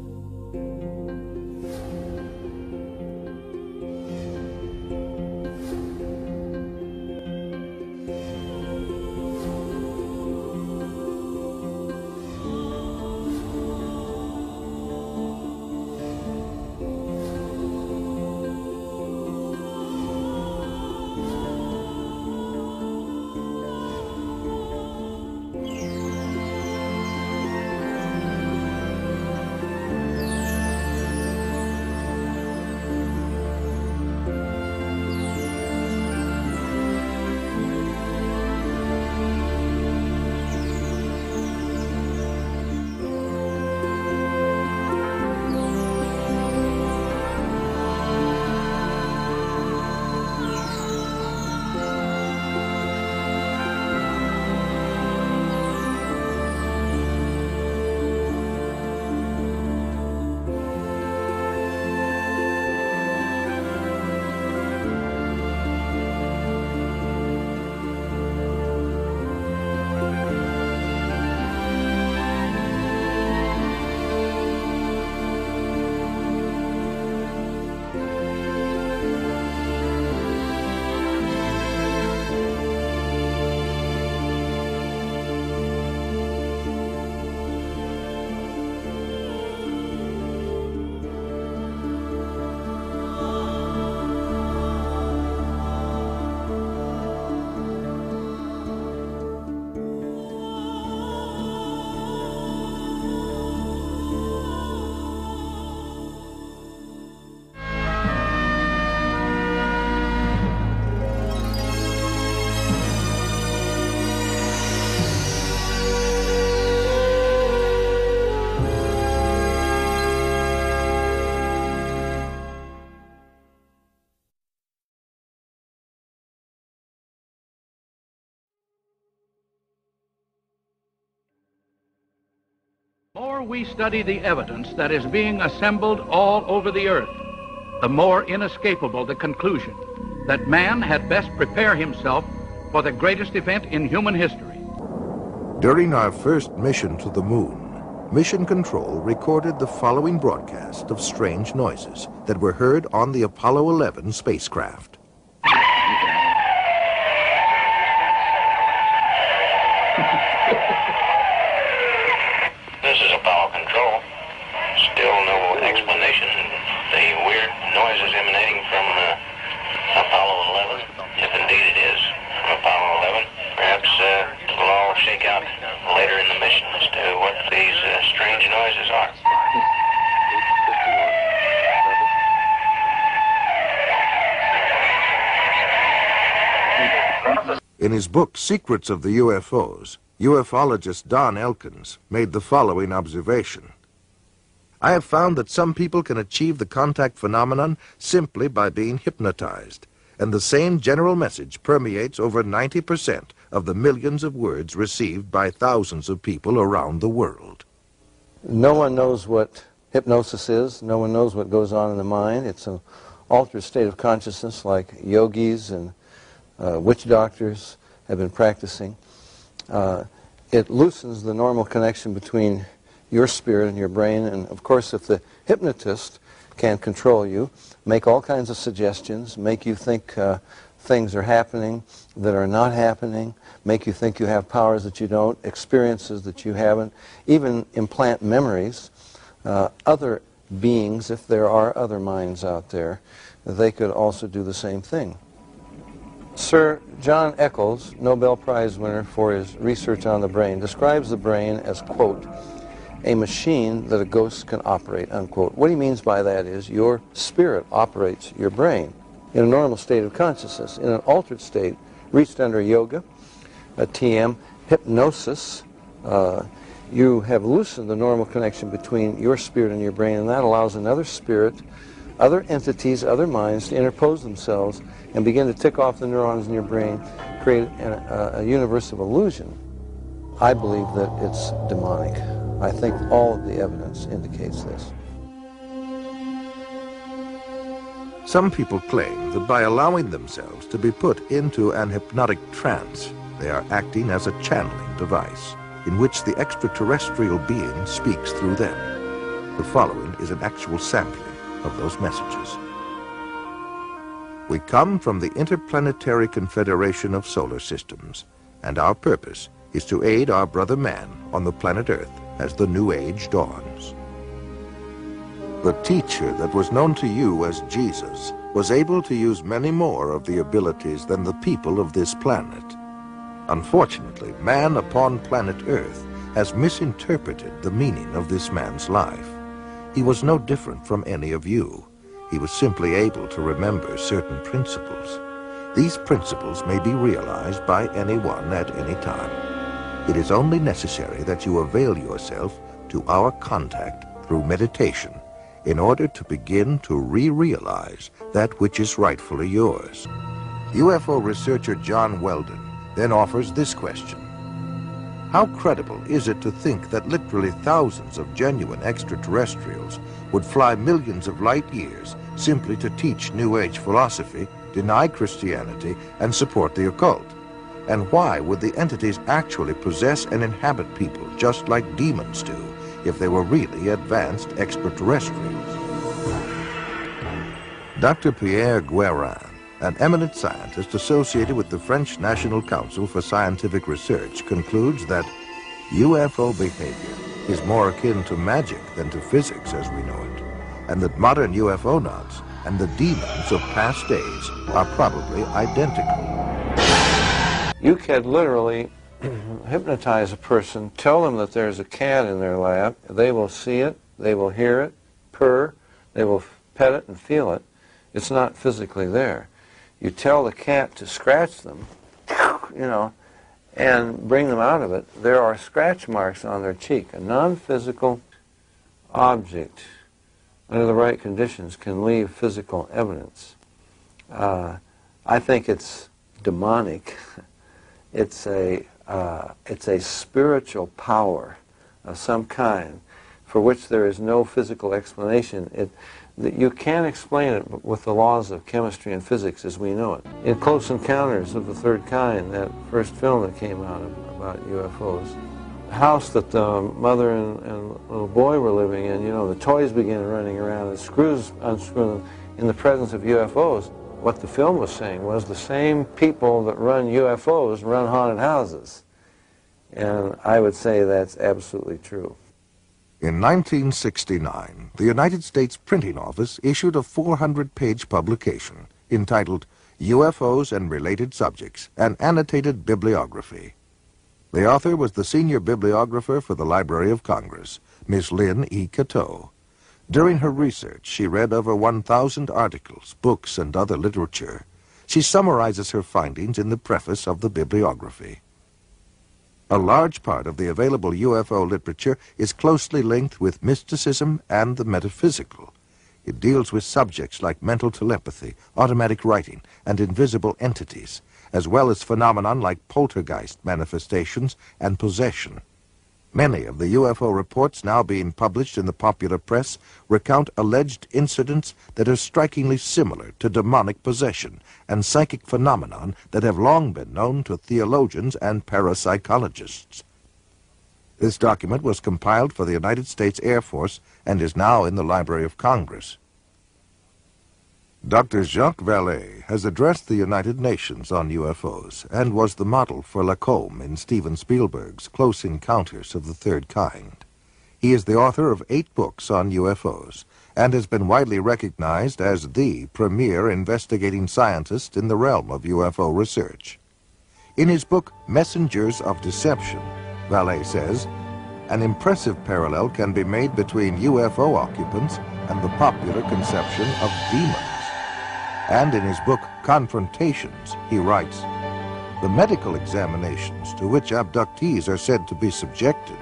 The more we study the evidence that is being assembled all over the earth, the more inescapable the conclusion that man had best prepare himself for the greatest event in human history. During our first mission to the moon, Mission Control recorded the following broadcast of strange noises that were heard on the Apollo 11 spacecraft. This is Apollo Control. Still no explanation. The weird noises emanating from Apollo 11, if indeed it is from Apollo 11. Perhaps we'll all shake out later in the mission as to what these strange noises are. In his book, Secrets of the UFOs, ufologist Don Elkins made the following observation. I have found that some people can achieve the contact phenomenon simply by being hypnotized, and the same general message permeates over 90% of the millions of words received by thousands of people around the world. No one knows what hypnosis is. No one knows what goes on in the mind. It's an altered state of consciousness like yogis and witch doctors have been practicing. It loosens the normal connection between your spirit and your brain, and of course if the hypnotist can control you, make all kinds of suggestions, make you think things are happening that are not happening, make you think you have powers that you don't, experiences that you haven't, even implant memories. Other beings, if there are other minds out there, they could also do the same thing. Sir John Eccles, Nobel Prize winner for his research on the brain, describes the brain as, quote, a machine that a ghost can operate, unquote. What he means by that is your spirit operates your brain in a normal state of consciousness. In an altered state, reached under yoga, a TM, hypnosis, you have loosened the normal connection between your spirit and your brain, and that allows another spirit, other entities, other minds to interpose themselves and begin to tick off the neurons in your brain, create a universe of illusion. I believe that it's demonic. I think all of the evidence indicates this. Some people claim that by allowing themselves to be put into an hypnotic trance, they are acting as a channeling device, in which the extraterrestrial being speaks through them. The following is an actual sampling of those messages. We come from the Interplanetary Confederation of Solar Systems, and our purpose is to aid our brother man on the planet Earth as the new age dawns. The teacher that was known to you as Jesus was able to use many more of the abilities than the people of this planet. Unfortunately, man upon planet Earth has misinterpreted the meaning of this man's life. He was no different from any of you. He was simply able to remember certain principles. These principles may be realized by anyone at any time. It is only necessary that you avail yourself to our contact through meditation in order to begin to re-realize that which is rightfully yours. UFO researcher John Weldon then offers this question. How credible is it to think that literally thousands of genuine extraterrestrials would fly millions of light years simply to teach New Age philosophy, deny Christianity, and support the occult? And why would the entities actually possess and inhabit people just like demons do if they were really advanced extraterrestrials? Dr. Pierre Guérin, an eminent scientist associated with the French National Council for Scientific Research, concludes that UFO behavior is more akin to magic than to physics as we know it, and that modern UFOnauts and the demons of past days are probably identical. You can literally hypnotize a person, tell them that there's a cat in their lap, they will see it, they will hear it, purr, they will pet it and feel it. It's not physically there. You tell the cat to scratch them, you know, and bring them out of it. There are scratch marks on their cheek. A non-physical object, under the right conditions, can leave physical evidence. I think it's demonic. It's a spiritual power of some kind for which there is no physical explanation. You can't explain it with the laws of chemistry and physics as we know it. In Close Encounters of the Third Kind, that first film that came out about UFOs, the house that the mother and little boy were living in, you know, the toys began running around and screws unscrew them in the presence of UFOs. What the film was saying was the same people that run UFOs run haunted houses. And I would say that's absolutely true. In 1969, the United States Printing Office issued a 400-page publication entitled UFOs and Related Subjects, an Annotated Bibliography. The author was the senior bibliographer for the Library of Congress, Miss Lynn E. Cateau. During her research, she read over 1,000 articles, books, and other literature. She summarizes her findings in the preface of the bibliography. A large part of the available UFO literature is closely linked with mysticism and the metaphysical. It deals with subjects like mental telepathy, automatic writing, and invisible entities, as well as phenomenon like poltergeist manifestations and possession. Many of the UFO reports now being published in the popular press recount alleged incidents that are strikingly similar to demonic possession and psychic phenomenon that have long been known to theologians and parapsychologists. This document was compiled for the United States Air Force and is now in the Library of Congress. Dr. Jacques Vallée has addressed the United Nations on UFOs and was the model for Lacombe in Steven Spielberg's Close Encounters of the Third Kind. He is the author of 8 books on UFOs and has been widely recognized as the premier investigating scientist in the realm of UFO research. In his book, Messengers of Deception, Vallée says, an impressive parallel can be made between UFO occupants and the popular conception of demons. And in his book, Confrontations, he writes, the medical examinations to which abductees are said to be subjected,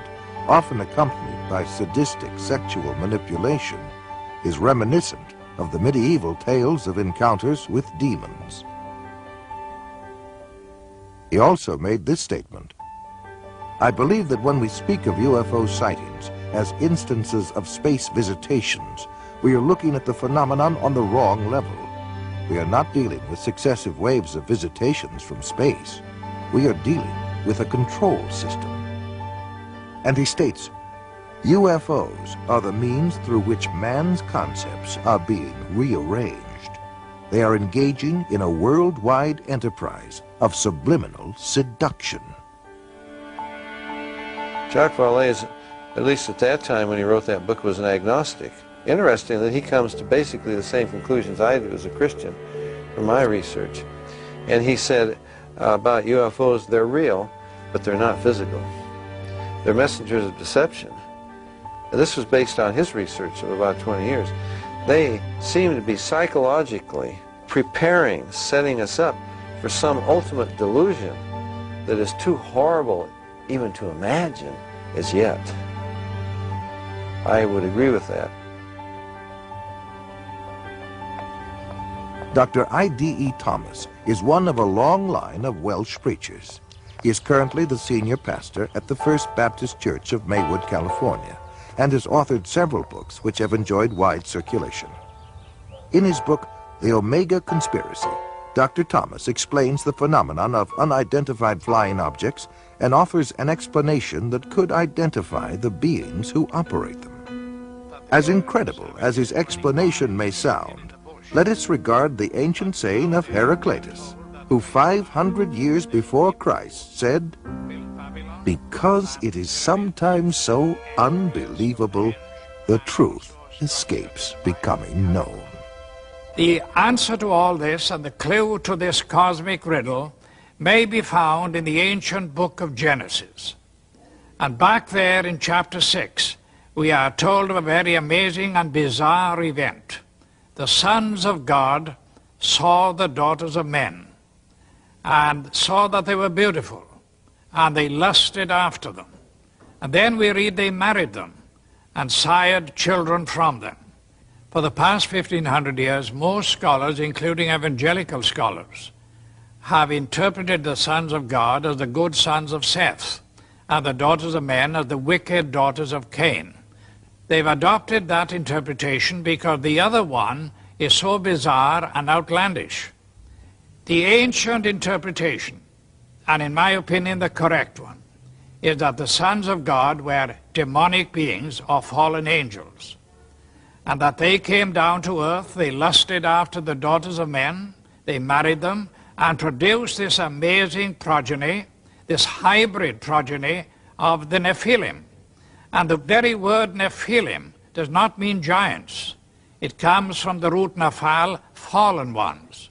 often accompanied by sadistic sexual manipulation, is reminiscent of the medieval tales of encounters with demons. He also made this statement, I believe that when we speak of UFO sightings as instances of space visitations, we are looking at the phenomenon on the wrong level. We are not dealing with successive waves of visitations from space. We are dealing with a control system. And he states, UFOs are the means through which man's concepts are being rearranged. They are engaging in a worldwide enterprise of subliminal seduction. Jacques Vallée, at least at that time when he wrote that book, was an agnostic. Interesting that he comes to basically the same conclusions I do as a Christian from my research. And he said about UFOs, they're real, but they're not physical. They're messengers of deception. And this was based on his research of about 20 years. They seem to be psychologically preparing, setting us up for some ultimate delusion that is too horrible even to imagine as yet. I would agree with that. Dr. I.D.E. Thomas is one of a long line of Welsh preachers. He is currently the senior pastor at the First Baptist Church of Maywood, California, and has authored several books which have enjoyed wide circulation. In his book, The Omega Conspiracy, Dr. Thomas explains the phenomenon of unidentified flying objects and offers an explanation that could identify the beings who operate them. As incredible as his explanation may sound, let us regard the ancient saying of Heraclitus, who 500 years before Christ said, because it is sometimes so unbelievable, the truth escapes becoming known. The answer to all this and the clue to this cosmic riddle may be found in the ancient book of Genesis. And back there in chapter 6, we are told of a very amazing and bizarre event. The sons of God saw the daughters of men and saw that they were beautiful, and they lusted after them. And then we read they married them and sired children from them. For the past 1,500 years, most scholars, including evangelical scholars, have interpreted the sons of God as the good sons of Seth, and the daughters of men as the wicked daughters of Cain. They've adopted that interpretation because the other one is so bizarre and outlandish. The ancient interpretation, and in my opinion the correct one, is that the sons of God were demonic beings or fallen angels, and that they came down to earth, they lusted after the daughters of men, they married them, and produced this amazing progeny, this hybrid progeny of the Nephilim. And the very word Nephilim does not mean giants. It comes from the root Nephal, fallen ones.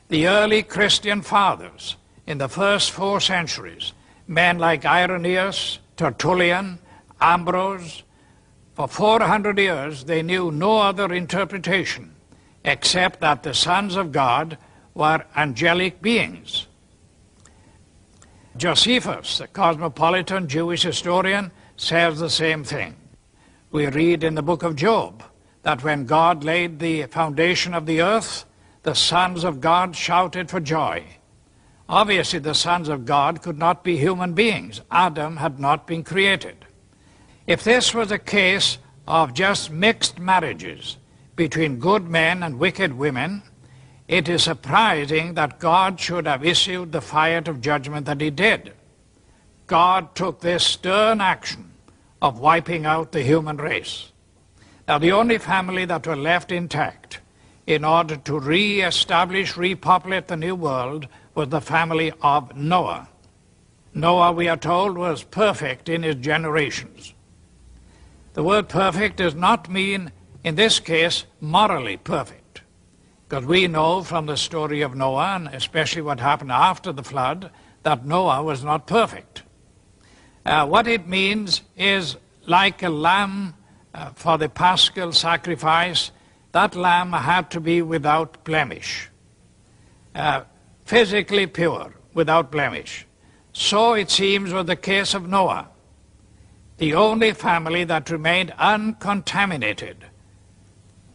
The early Christian fathers in the first 4 centuries, men like Irenaeus, Tertullian, Ambrose, for 400 years they knew no other interpretation except that the sons of God were angelic beings. Josephus, the cosmopolitan Jewish historian, says the same thing. We read in the book of Job that when God laid the foundation of the earth, the sons of God shouted for joy. Obviously, the sons of God could not be human beings. Adam had not been created. If this was a case of just mixed marriages between good men and wicked women, it is surprising that God should have issued the fire of judgment that he did. God took this stern action of wiping out the human race. Now, the only family that were left intact in order to re-establish, repopulate the new world was the family of Noah. Noah, we are told, was perfect in his generations. The word perfect does not mean, in this case, morally perfect, because we know from the story of Noah, and especially what happened after the flood, that Noah was not perfect. What it means is like a lamb for the paschal sacrifice, that lamb had to be without blemish, physically pure, without blemish. So it seems was the case of Noah, the only family that remained uncontaminated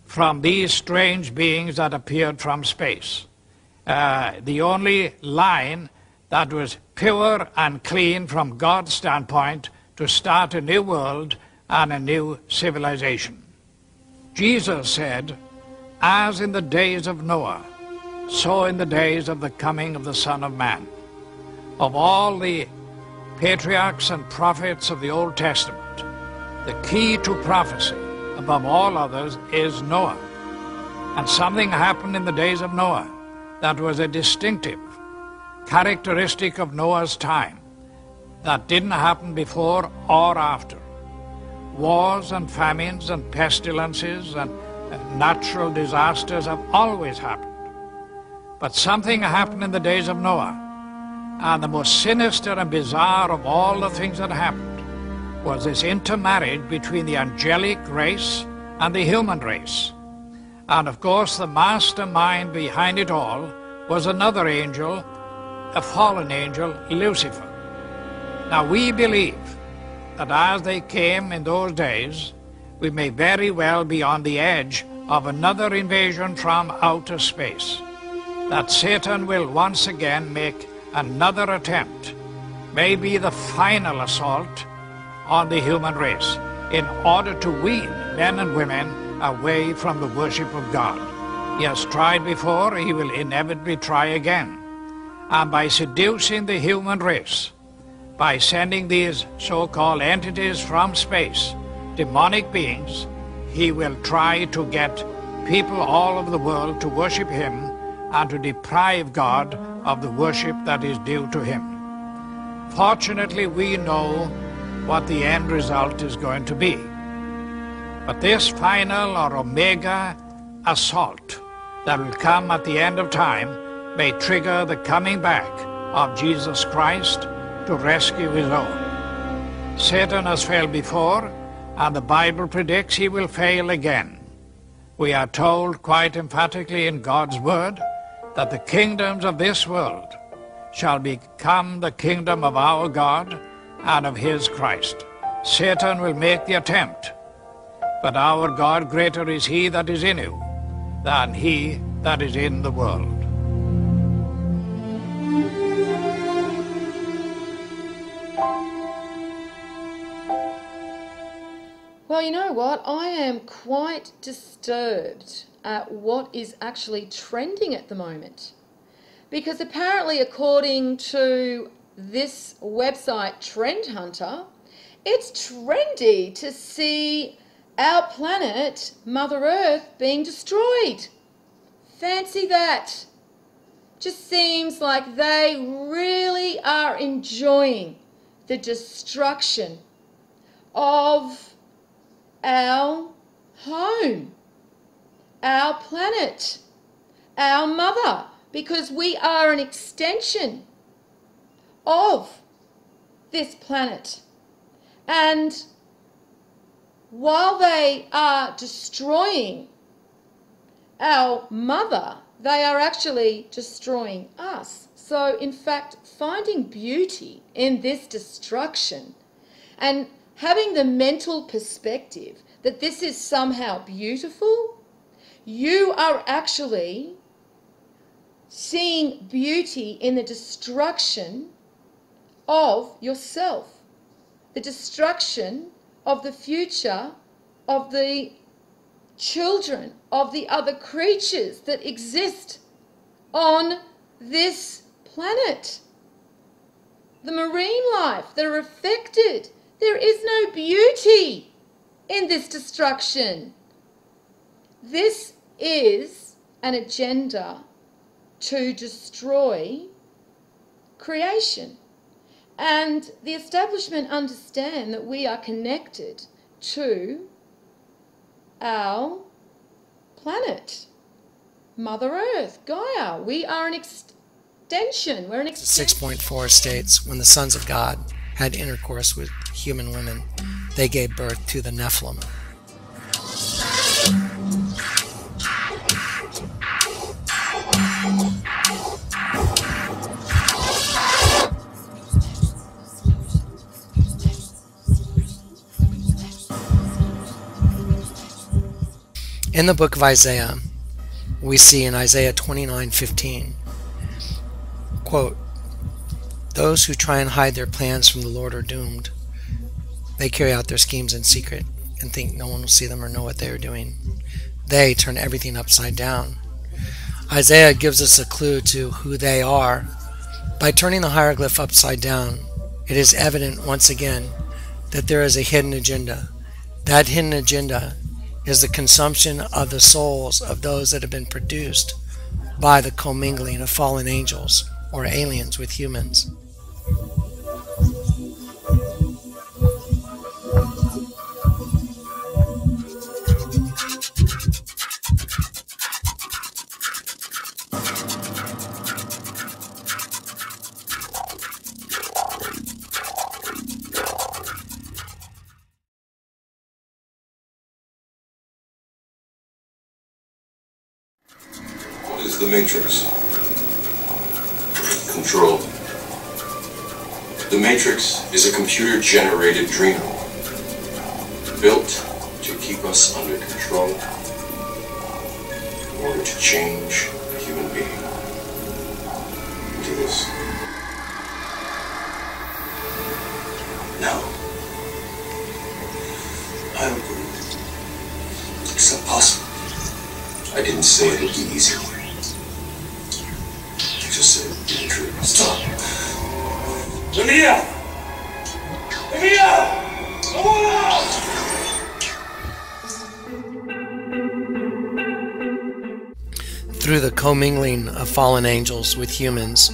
from these strange beings that appeared from space. The only line that was pure and clean from God's standpoint to start a new world and a new civilization. Jesus said, as in the days of Noah, so in the days of the coming of the Son of Man. Of all the patriarchs and prophets of the Old Testament, the key to prophecy above all others is Noah. And something happened in the days of Noah that was a distinctive characteristic of Noah's time that didn't happen before or after. Wars and famines and pestilences and natural disasters have always happened. But something happened in the days of Noah, and the most sinister and bizarre of all the things that happened was this intermarriage between the angelic race and the human race. And of course the mastermind behind it all was another angel, a fallen angel, Lucifer. Now we believe that as they came in those days, we may very well be on the edge of another invasion from outer space, that Satan will once again make another attempt, maybe the final assault on the human race, in order to wean men and women away from the worship of God. He has tried before, he will inevitably try again. And by seducing the human race, by sending these so-called entities from space, demonic beings, he will try to get people all over the world to worship him and to deprive God of the worship that is due to him. Fortunately, we know what the end result is going to be. But this final or omega assault that will come at the end of time may trigger the coming back of Jesus Christ to rescue his own. Satan has failed before, and the Bible predicts he will fail again. We are told quite emphatically in God's word that the kingdoms of this world shall become the kingdom of our God and of his Christ. Satan will make the attempt, but our God, greater is he that is in you than he that is in the world. Well, you know what? I am quite disturbed at what is actually trending at the moment. Because apparently, according to this website, Trend Hunter, it's trendy to see our planet, Mother Earth, being destroyed. Fancy that. Just seems like they really are enjoying the destruction of our home, our planet, our mother, because we are an extension of this planet. And while they are destroying our mother, they are actually destroying us. So, in fact, finding beauty in this destruction and having the mental perspective that this is somehow beautiful, you are actually seeing beauty in the destruction of yourself, the destruction of the future of the children, of the other creatures that exist on this planet, the marine life that are affected. There is no beauty in this destruction. This is an agenda to destroy creation. And the establishment understand that we are connected to our planet, Mother Earth, Gaia. We are an extension. We're an extension. 6.4 states, when the sons of God had intercourse with human women, they gave birth to the Nephilim. In the book of Isaiah, we see in Isaiah 29:15, quote, "Those who try and hide their plans from the Lord are doomed. They carry out their schemes in secret and think no one will see them or know what they are doing. They turn everything upside down." Isaiah gives us a clue to who they are. By turning the hieroglyph upside down, it is evident once again that there is a hidden agenda. That hidden agenda is the consumption of the souls of those that have been produced by the commingling of fallen angels or aliens with humans. What is the Matrix? Control. The Matrix is a computer-generated dream built to keep us under control in order to change a human being into this. No. I don't believe it. It's impossible. I didn't say it would be easy. I just said it would be true. Stop. Let me out! Let me out! I want out! Through the commingling of fallen angels with humans,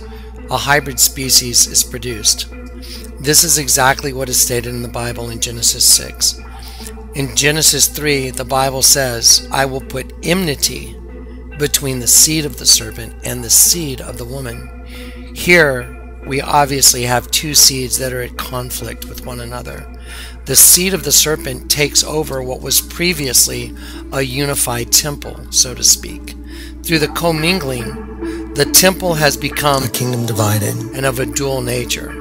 a hybrid species is produced. This is exactly what is stated in the Bible in Genesis 6. In Genesis 3, the Bible says, "I will put enmity between the seed of the serpent and the seed of the woman." Here, we obviously have two seeds that are at conflict with one another. The seed of the serpent takes over what was previously a unified temple, so to speak. Through the commingling, the temple has become a kingdom divided and of a dual nature.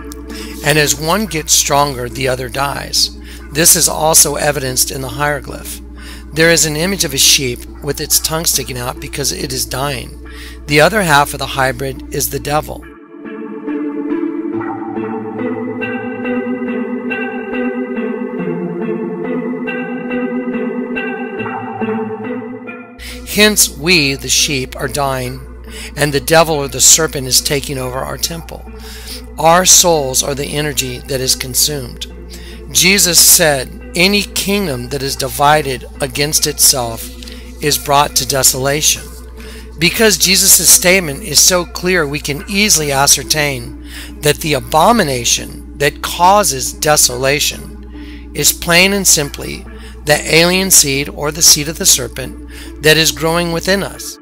And as one gets stronger, the other dies. This is also evidenced in the hieroglyph. There is an image of a sheep with its tongue sticking out because it is dying. The other half of the hybrid is the devil. Hence we, the sheep, are dying, and the devil or the serpent is taking over our temple. Our souls are the energy that is consumed. Jesus said, any kingdom that is divided against itself is brought to desolation. Because Jesus' statement is so clear, we can easily ascertain that the abomination that causes desolation is plain and simply the alien seed or the seed of the serpent that is growing within us.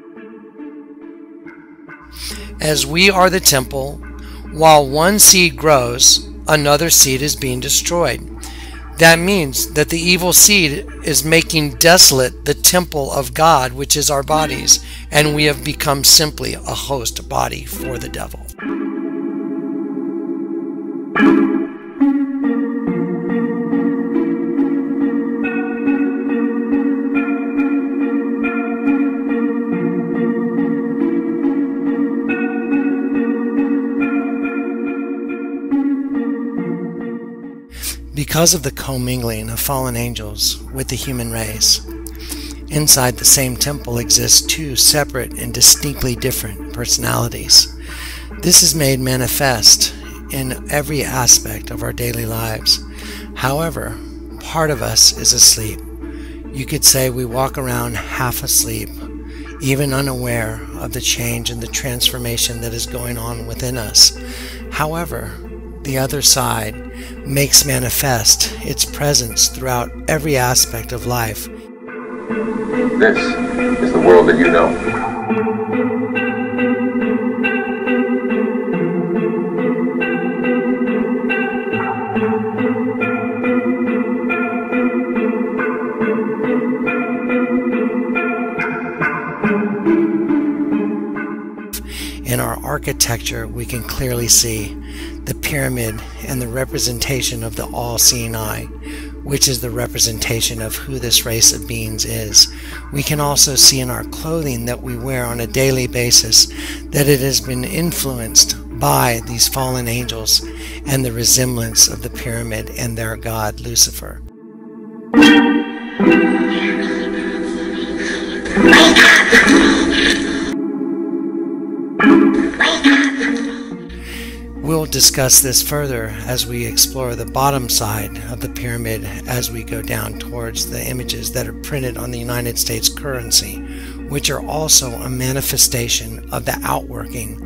As we are the temple, while one seed grows, another seed is being destroyed. That means that the evil seed is making desolate the temple of God, which is our bodies, and we have become simply a host body for the devil. Because of the commingling of fallen angels with the human race, inside the same temple exist two separate and distinctly different personalities. This is made manifest in every aspect of our daily lives. However, part of us is asleep. You could say we walk around half asleep, even unaware of the change and the transformation that is going on within us. However, the other side makes manifest its presence throughout every aspect of life. This is the world that you know. In our architecture, we can clearly see the pyramid and the representation of the all-seeing eye, which is the representation of who this race of beings is. We can also see in our clothing that we wear on a daily basis that it has been influenced by these fallen angels and the resemblance of the pyramid and their god Lucifer. We'll discuss this further as we explore the bottom side of the pyramid as we go down towards the images that are printed on the United States currency, which are also a manifestation of the outworking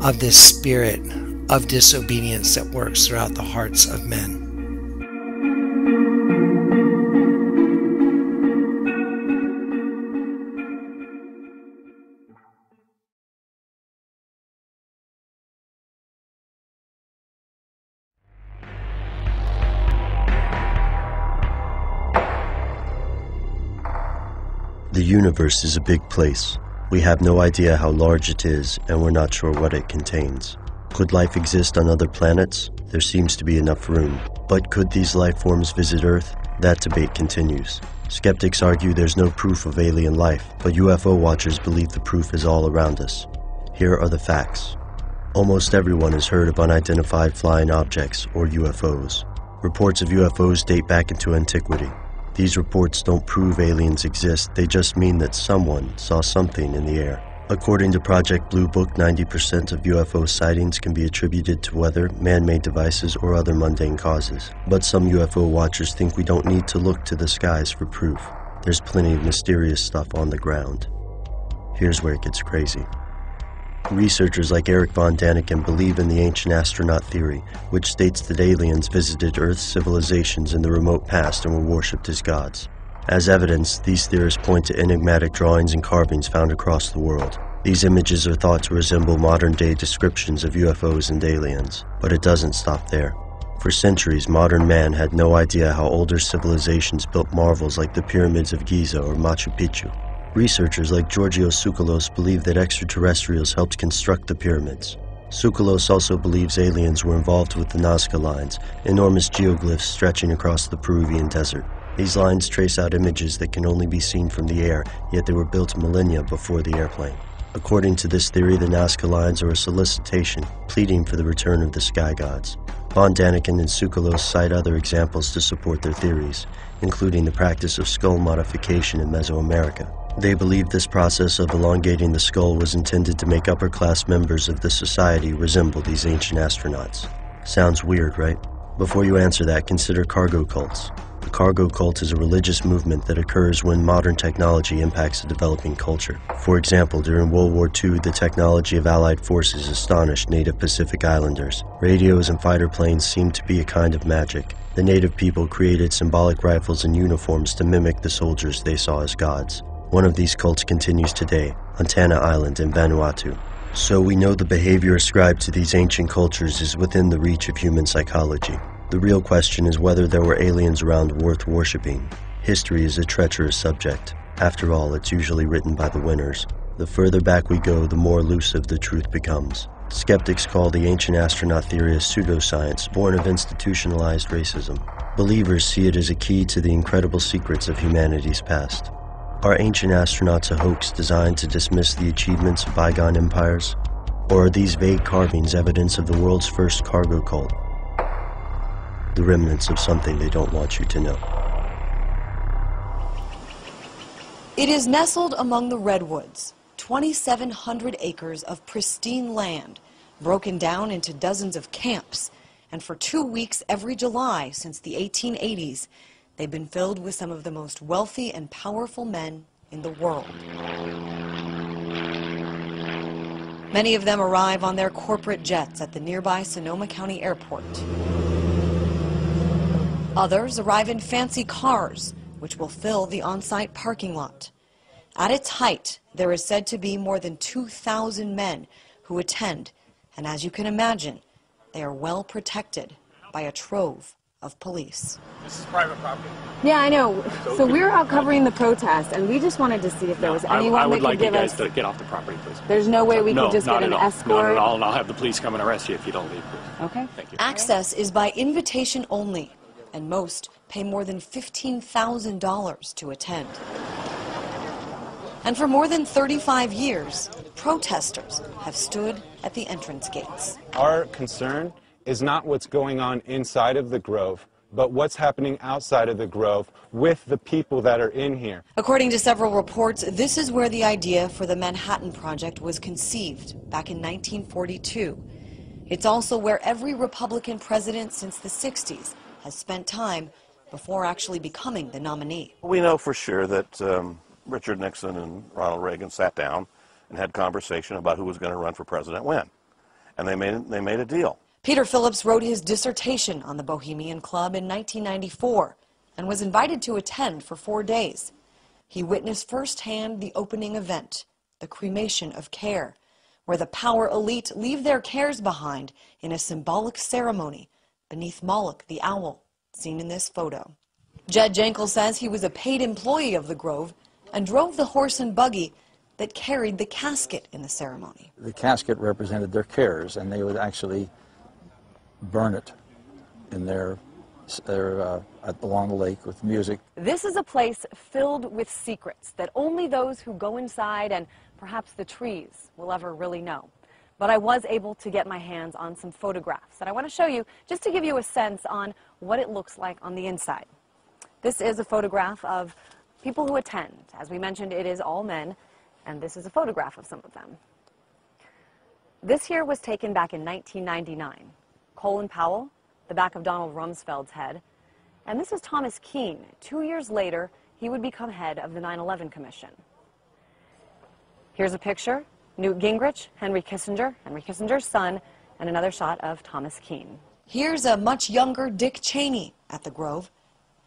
of this spirit of disobedience that works throughout the hearts of men. The universe is a big place. We have no idea how large it is, and we're not sure what it contains. Could life exist on other planets? There seems to be enough room. But could these life forms visit Earth? That debate continues. Skeptics argue there's no proof of alien life, but UFO watchers believe the proof is all around us. Here are the facts. Almost everyone has heard of unidentified flying objects, or UFOs. Reports of UFOs date back into antiquity. These reports don't prove aliens exist, they just mean that someone saw something in the air. According to Project Blue Book, 90% of UFO sightings can be attributed to weather, man-made devices, or other mundane causes. But some UFO watchers think we don't need to look to the skies for proof. There's plenty of mysterious stuff on the ground. Here's where it gets crazy. Researchers like Eric von Daniken believe in the ancient astronaut theory, which states that aliens visited Earth's civilizations in the remote past and were worshipped as gods. As evidence, these theorists point to enigmatic drawings and carvings found across the world. These images are thought to resemble modern-day descriptions of UFOs and aliens, but it doesn't stop there. For centuries, modern man had no idea how older civilizations built marvels like the pyramids of Giza or Machu Picchu. Researchers like Georgios Tsoukalos believe that extraterrestrials helped construct the pyramids. Tsoukalos also believes aliens were involved with the Nazca lines, enormous geoglyphs stretching across the Peruvian desert. These lines trace out images that can only be seen from the air, yet they were built millennia before the airplane. According to this theory, the Nazca lines are a solicitation, pleading for the return of the sky gods. Von Daniken and Tsoukalos cite other examples to support their theories, including the practice of skull modification in Mesoamerica, They believed this process of elongating the skull was intended to make upper-class members of the society resemble these ancient astronauts. Sounds weird, right? Before you answer that, consider cargo cults. The cargo cult is a religious movement that occurs when modern technology impacts a developing culture. For example, during World War II, the technology of Allied forces astonished native Pacific Islanders. Radios and fighter planes seemed to be a kind of magic. The native people created symbolic rifles and uniforms to mimic the soldiers they saw as gods. One of these cults continues today, on Tanna Island in Vanuatu. So we know the behavior ascribed to these ancient cultures is within the reach of human psychology. The real question is whether there were aliens around worth worshipping. History is a treacherous subject. After all, it's usually written by the winners. The further back we go, the more elusive the truth becomes. Skeptics call the ancient astronaut theory a pseudoscience born of institutionalized racism. Believers see it as a key to the incredible secrets of humanity's past. Are ancient astronauts a hoax designed to dismiss the achievements of bygone empires? Or are these vague carvings evidence of the world's first cargo cult? The remnants of something they don't want you to know. It is nestled among the redwoods, 2,700 acres of pristine land, broken down into dozens of camps, and for 2 weeks every July since the 1880s, they've been filled with some of the most wealthy and powerful men in the world. Many of them arrive on their corporate jets at the nearby Sonoma County Airport. Others arrive in fancy cars, which will fill the on-site parking lot. At its height, there is said to be more than 2,000 men who attend, and as you can imagine, they are well protected by a trove of police. This is private property. Yeah, I know. So we were out covering the protest, and we just wanted to see if there was anyone that could give us... I would like you guys to get off the property, please. There's no way we could just get an escort? No, not at all, and I'll have the police come and arrest you if you don't leave, please. Okay. Thank you. Access is by invitation only, and most pay more than $15,000 to attend. And for more than 35 years, protesters have stood at the entrance gates. Our concern is not what's going on inside of the Grove, but what's happening outside of the Grove with the people that are in here. According to several reports, this is where the idea for the Manhattan Project was conceived back in 1942. It's also where every Republican president since the 60s has spent time before actually becoming the nominee. We know for sure that Richard Nixon and Ronald Reagan sat down and had conversation about who was going to run for president when. And they made a deal. Peter Phillips wrote his dissertation on the Bohemian Club in 1994 and was invited to attend for 4 days. He witnessed firsthand the opening event, the cremation of care, where the power elite leave their cares behind in a symbolic ceremony beneath Moloch the owl, seen in this photo. Jed Jankel says he was a paid employee of the Grove and drove the horse and buggy that carried the casket in the ceremony. The casket represented their cares, and they would actually burn it in along the lake with music. This is a place filled with secrets that only those who go inside and perhaps the trees will ever really know. But I was able to get my hands on some photographs that I want to show you just to give you a sense on what it looks like on the inside. This is a photograph of people who attend. As we mentioned, it is all men, and this is a photograph of some of them. This here was taken back in 1999. Colin Powell, the back of Donald Rumsfeld's head, and this is Thomas Keane. 2 years later, he would become head of the 9/11 Commission. Here's a picture. Newt Gingrich, Henry Kissinger's son, and another shot of Thomas Keane. Here's a much younger Dick Cheney at the Grove,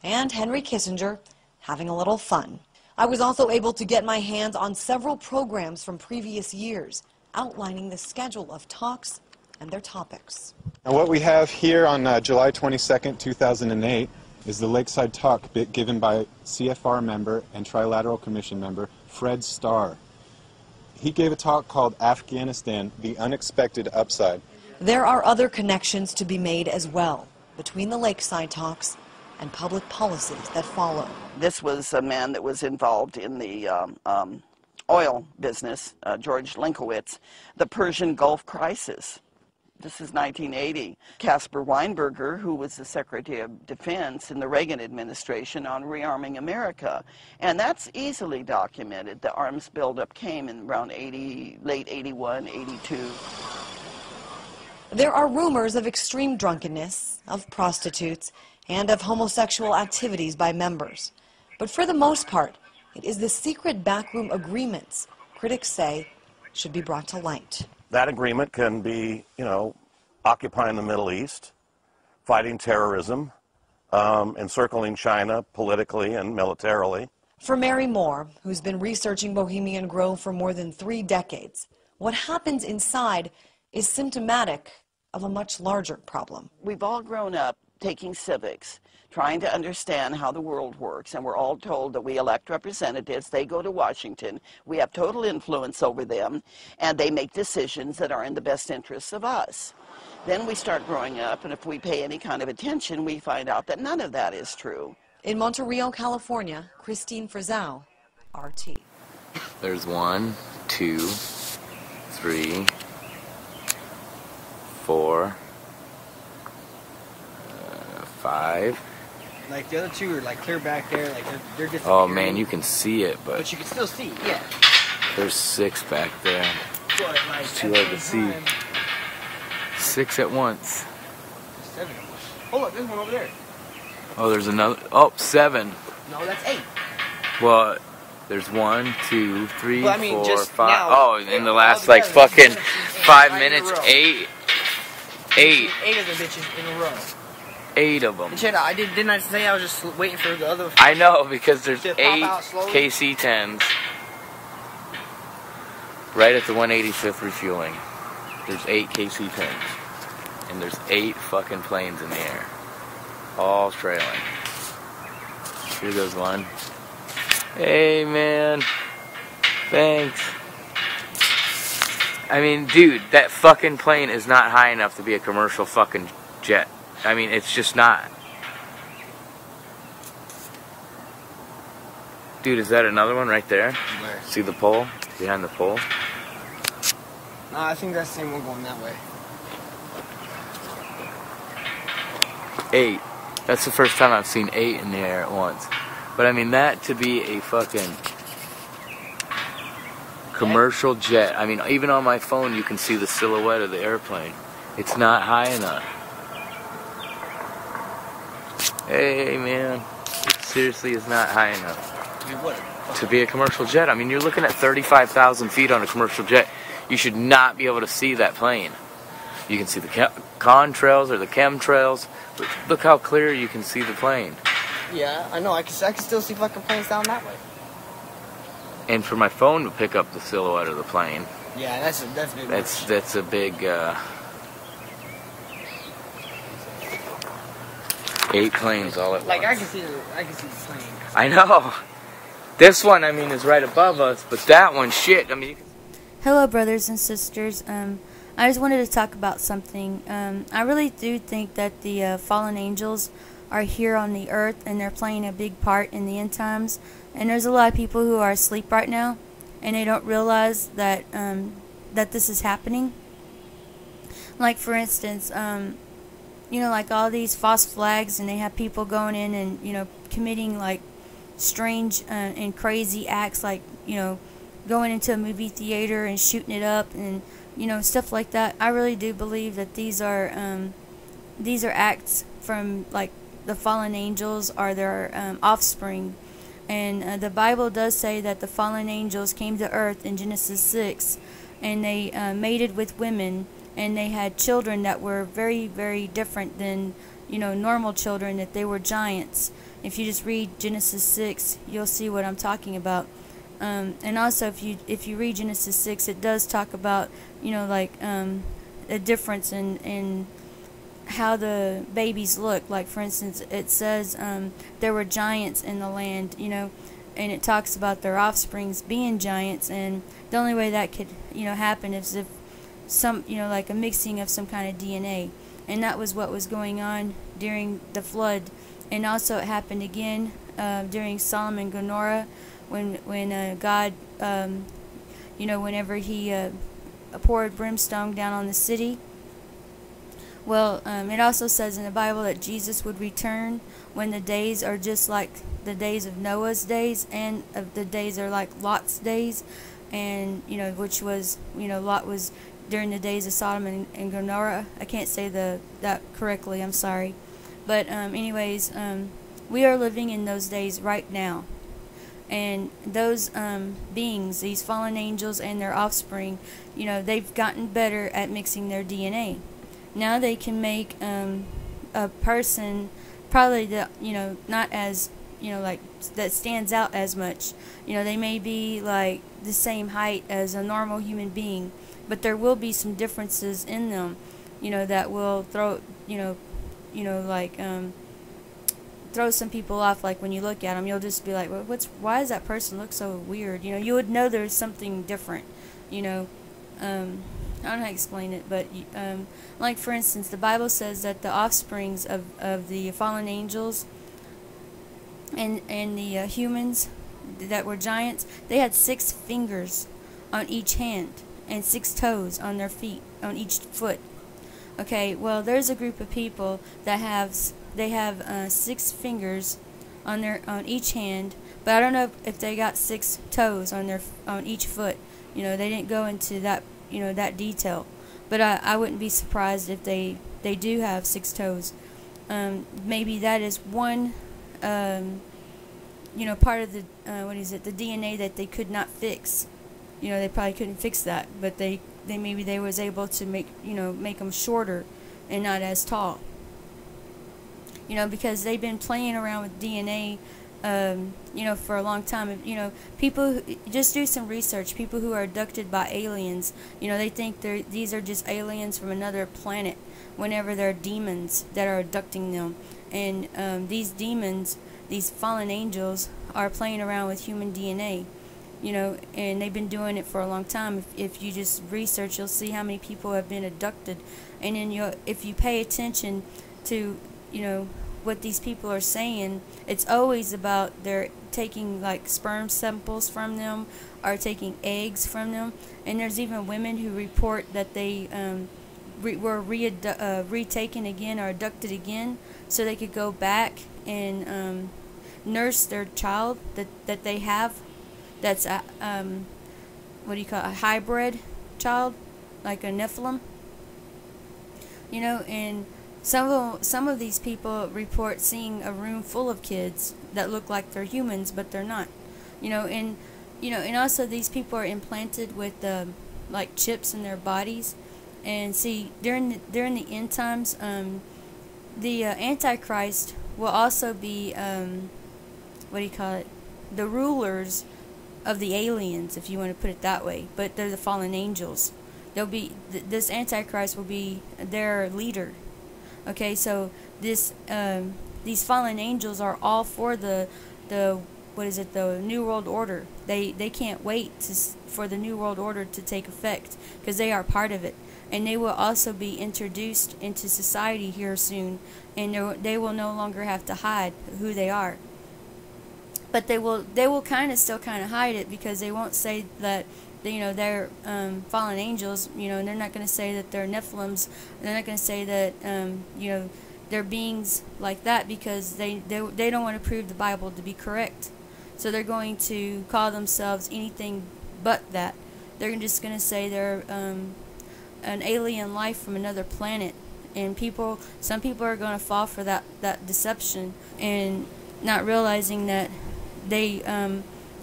and Henry Kissinger having a little fun. I was also able to get my hands on several programs from previous years, outlining the schedule of talks and their topics. And what we have here on July 22nd, 2008, is the Lakeside Talk given by CFR member and Trilateral Commission member Fred Starr. He gave a talk called Afghanistan, the Unexpected Upside. There are other connections to be made as well between the Lakeside Talks and public policies that follow. This was a man that was involved in the oil business, George Linkowitz, the Persian Gulf crisis. This is 1980. Caspar Weinberger, who was the Secretary of Defense in the Reagan administration on rearming America. And that's easily documented. The arms buildup came in around late 81, 82. There are rumors of extreme drunkenness, of prostitutes, and of homosexual activities by members. But for the most part, it is the secret backroom agreements critics say should be brought to light. That agreement can be, occupying the Middle East, fighting terrorism, encircling China politically and militarily. For Mary Moore, who's been researching Bohemian Grove for more than 3 decades, what happens inside is symptomatic of a much larger problem. We've all grown up taking civics, trying to understand how the world works, and we're all told that we elect representatives, they go to Washington, we have total influence over them, and they make decisions that are in the best interests of us. Then we start growing up, and if we pay any kind of attention, we find out that none of that is true. In Monterey, California, Christine Frizzau, RT. There's 1, 2, 3, 4, 5. Like the other 2 are like clear back there, like they're different. Oh man, you can see it, but you can still see, yeah. There's 6 back there. But like it's too hard to see. 6 at once. 7. Oh look, there's one over there. Oh, there's another. Oh, 7. No, that's 8. Well, there's 1, 2, 3, well, I mean, 4, 5. Now, oh, in the last like fucking 5 minutes, 8. 8. 8 of the bitches in a row. 8 of them. Shit, didn't I say I was just waiting for the other? I know, because there's 8 KC-10s right at the 185th refueling. There's 8 KC-10s, and there's 8 fucking planes in the air, all trailing. Here goes one. Hey man, thanks. I mean, dude, that fucking plane is not high enough to be a commercial fucking jet. I mean, it's just not. Dude, is that another one right there? Where? See the pole? Behind the pole? No, I think that's the same one going that way. 8. That's the first time I've seen 8 in the air at once. But I mean, that to be a fucking commercial jet. I mean, even on my phone you can see the silhouette of the airplane. It's not high enough. Hey man, it seriously is not high enough to be a commercial jet. I mean, you're looking at 35,000 feet on a commercial jet. You should not be able to see that plane. You can see the contrails or the chemtrails, but look how clear you can see the plane. Yeah, I know. I can still see fucking planes down that way. And for my phone to pick up the silhouette of the plane. Yeah, that's big. That's a big. 8 planes all at once. Like I can see the plane. I know. This one, I mean, is right above us, but that one, shit. I mean. You can... Hello, brothers and sisters. I just wanted to talk about something. I really do think that the fallen angels are here on the earth, and they're playing a big part in the end times. And there's a lot of people who are asleep right now, and they don't realize that that this is happening. Like for instance, like all these false flags, and they have people going in and committing like strange and crazy acts, like going into a movie theater and shooting it up, and stuff like that. I really do believe that these are acts from like the fallen angels or their offspring. And the Bible does say that the fallen angels came to earth in Genesis 6, and they mated with women, and they had children that were very, very different than normal children, that they were giants. If you just read Genesis 6, you'll see what I'm talking about. And also, if you read Genesis 6, it does talk about a difference in how the babies look. Like for instance, it says there were giants in the land, and it talks about their offsprings being giants, and the only way that could happen is if some like a mixing of some kind of DNA, and that was what was going on during the flood. And also it happened again during Sodom and Gomorrah, when God whenever he poured brimstone down on the city, Well, it also says in the Bible that Jesus would return when the days are just like the days of Noah's days, and the days are like Lot's days, and which was Lot was during the days of Sodom and Gomorrah. I can't say that correctly. I'm sorry, but anyways, we are living in those days right now. And those beings, these fallen angels and their offspring, they've gotten better at mixing their DNA. Now they can make a person probably not as like that stands out as much. They may be like the same height as a normal human being, but there will be some differences in them, that will throw throw some people off. Like when you look at them, you'll just be like, well, why does that person look so weird? You would know there's something different. I don't know how to explain it, but like for instance, the Bible says that the offsprings of the fallen angels and the humans that were giants, they had 6 fingers on each hand and 6 toes on their feet, on each foot. Okay, well, there's a group of people that have 6 fingers on each hand, but I don't know if they got 6 toes on each foot. They didn't go into that that detail, but I wouldn't be surprised if they do have 6 toes. Maybe that is one part of the the DNA that they could not fix. They probably couldn't fix that, but maybe they was able to make them shorter and not as tall. Because they've been playing around with DNA for a long time. People just do some research. People who are abducted by aliens, they think these are just aliens from another planet, whenever they're demons that are abducting them. And these demons, these fallen angels, are playing around with human DNA. And they've been doing it for a long time. If you just research, you'll see how many people have been abducted. And then if you pay attention to what these people are saying, it's always about they're taking like sperm samples from them, or taking eggs from them. And there's even women who report that they were retaken again or abducted again, so they could go back and nurse their child that they have, that's a a hybrid child, like a Nephilim. And some of these people report seeing a room full of kids that look like they're humans, but they're not. And also these people are implanted with like chips in their bodies. And see, during the end times, the Antichrist will also be the rulers of the aliens, if you want to put it that way. But they're the fallen angels. They'll be this Antichrist will be their leader. Okay, so these fallen angels are all for the New World Order. They can't wait for the New World Order to take effect, because they are part of it, and they will also be introduced into society here soon, and they will no longer have to hide who they are. But they will still kind of hide it, because they won't say that they're fallen angels. They're not going to say that they're Nephilims. They're not going to say that they're beings like that, because they don't want to prove the Bible to be correct. So they're going to call themselves anything but that. They're just going to say they're an alien life from another planet, and some people are going to fall for that deception, and not realizing that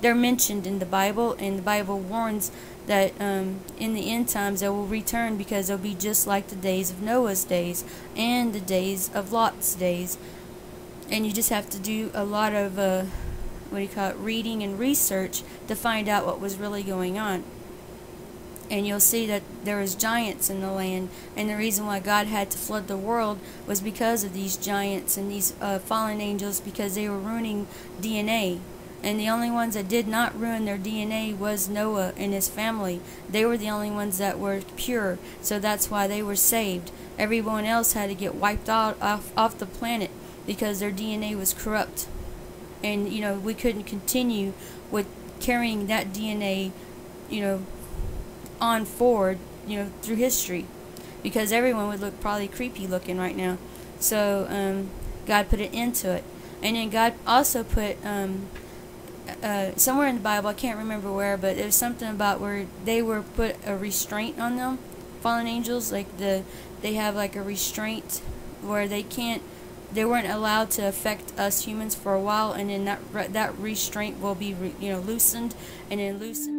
they're mentioned in the Bible, and the Bible warns that in the end times they will return, because they'll be just like the days of Noah's days and the days of Lot's days. And you just have to do a lot of reading and research to find out what was really going on. And you'll see that there was giants in the land, and the reason why God had to flood the world was because of these giants and these fallen angels, because they were ruining DNA. And the only ones that did not ruin their DNA was Noah and his family. They were the only ones that were pure, so that's why they were saved. Everyone else had to get wiped out off the planet, because their DNA was corrupt. And we couldn't continue with carrying that DNA on forward through history. because everyone would look probably creepy looking right now. So God put an end to it. And then God also put somewhere in the Bible, I can't remember where, but it was something about where they were put a restraint on them, fallen angels, like they have like a restraint where they weren't allowed to affect us humans for a while, and then that restraint will be loosened, and then loosened.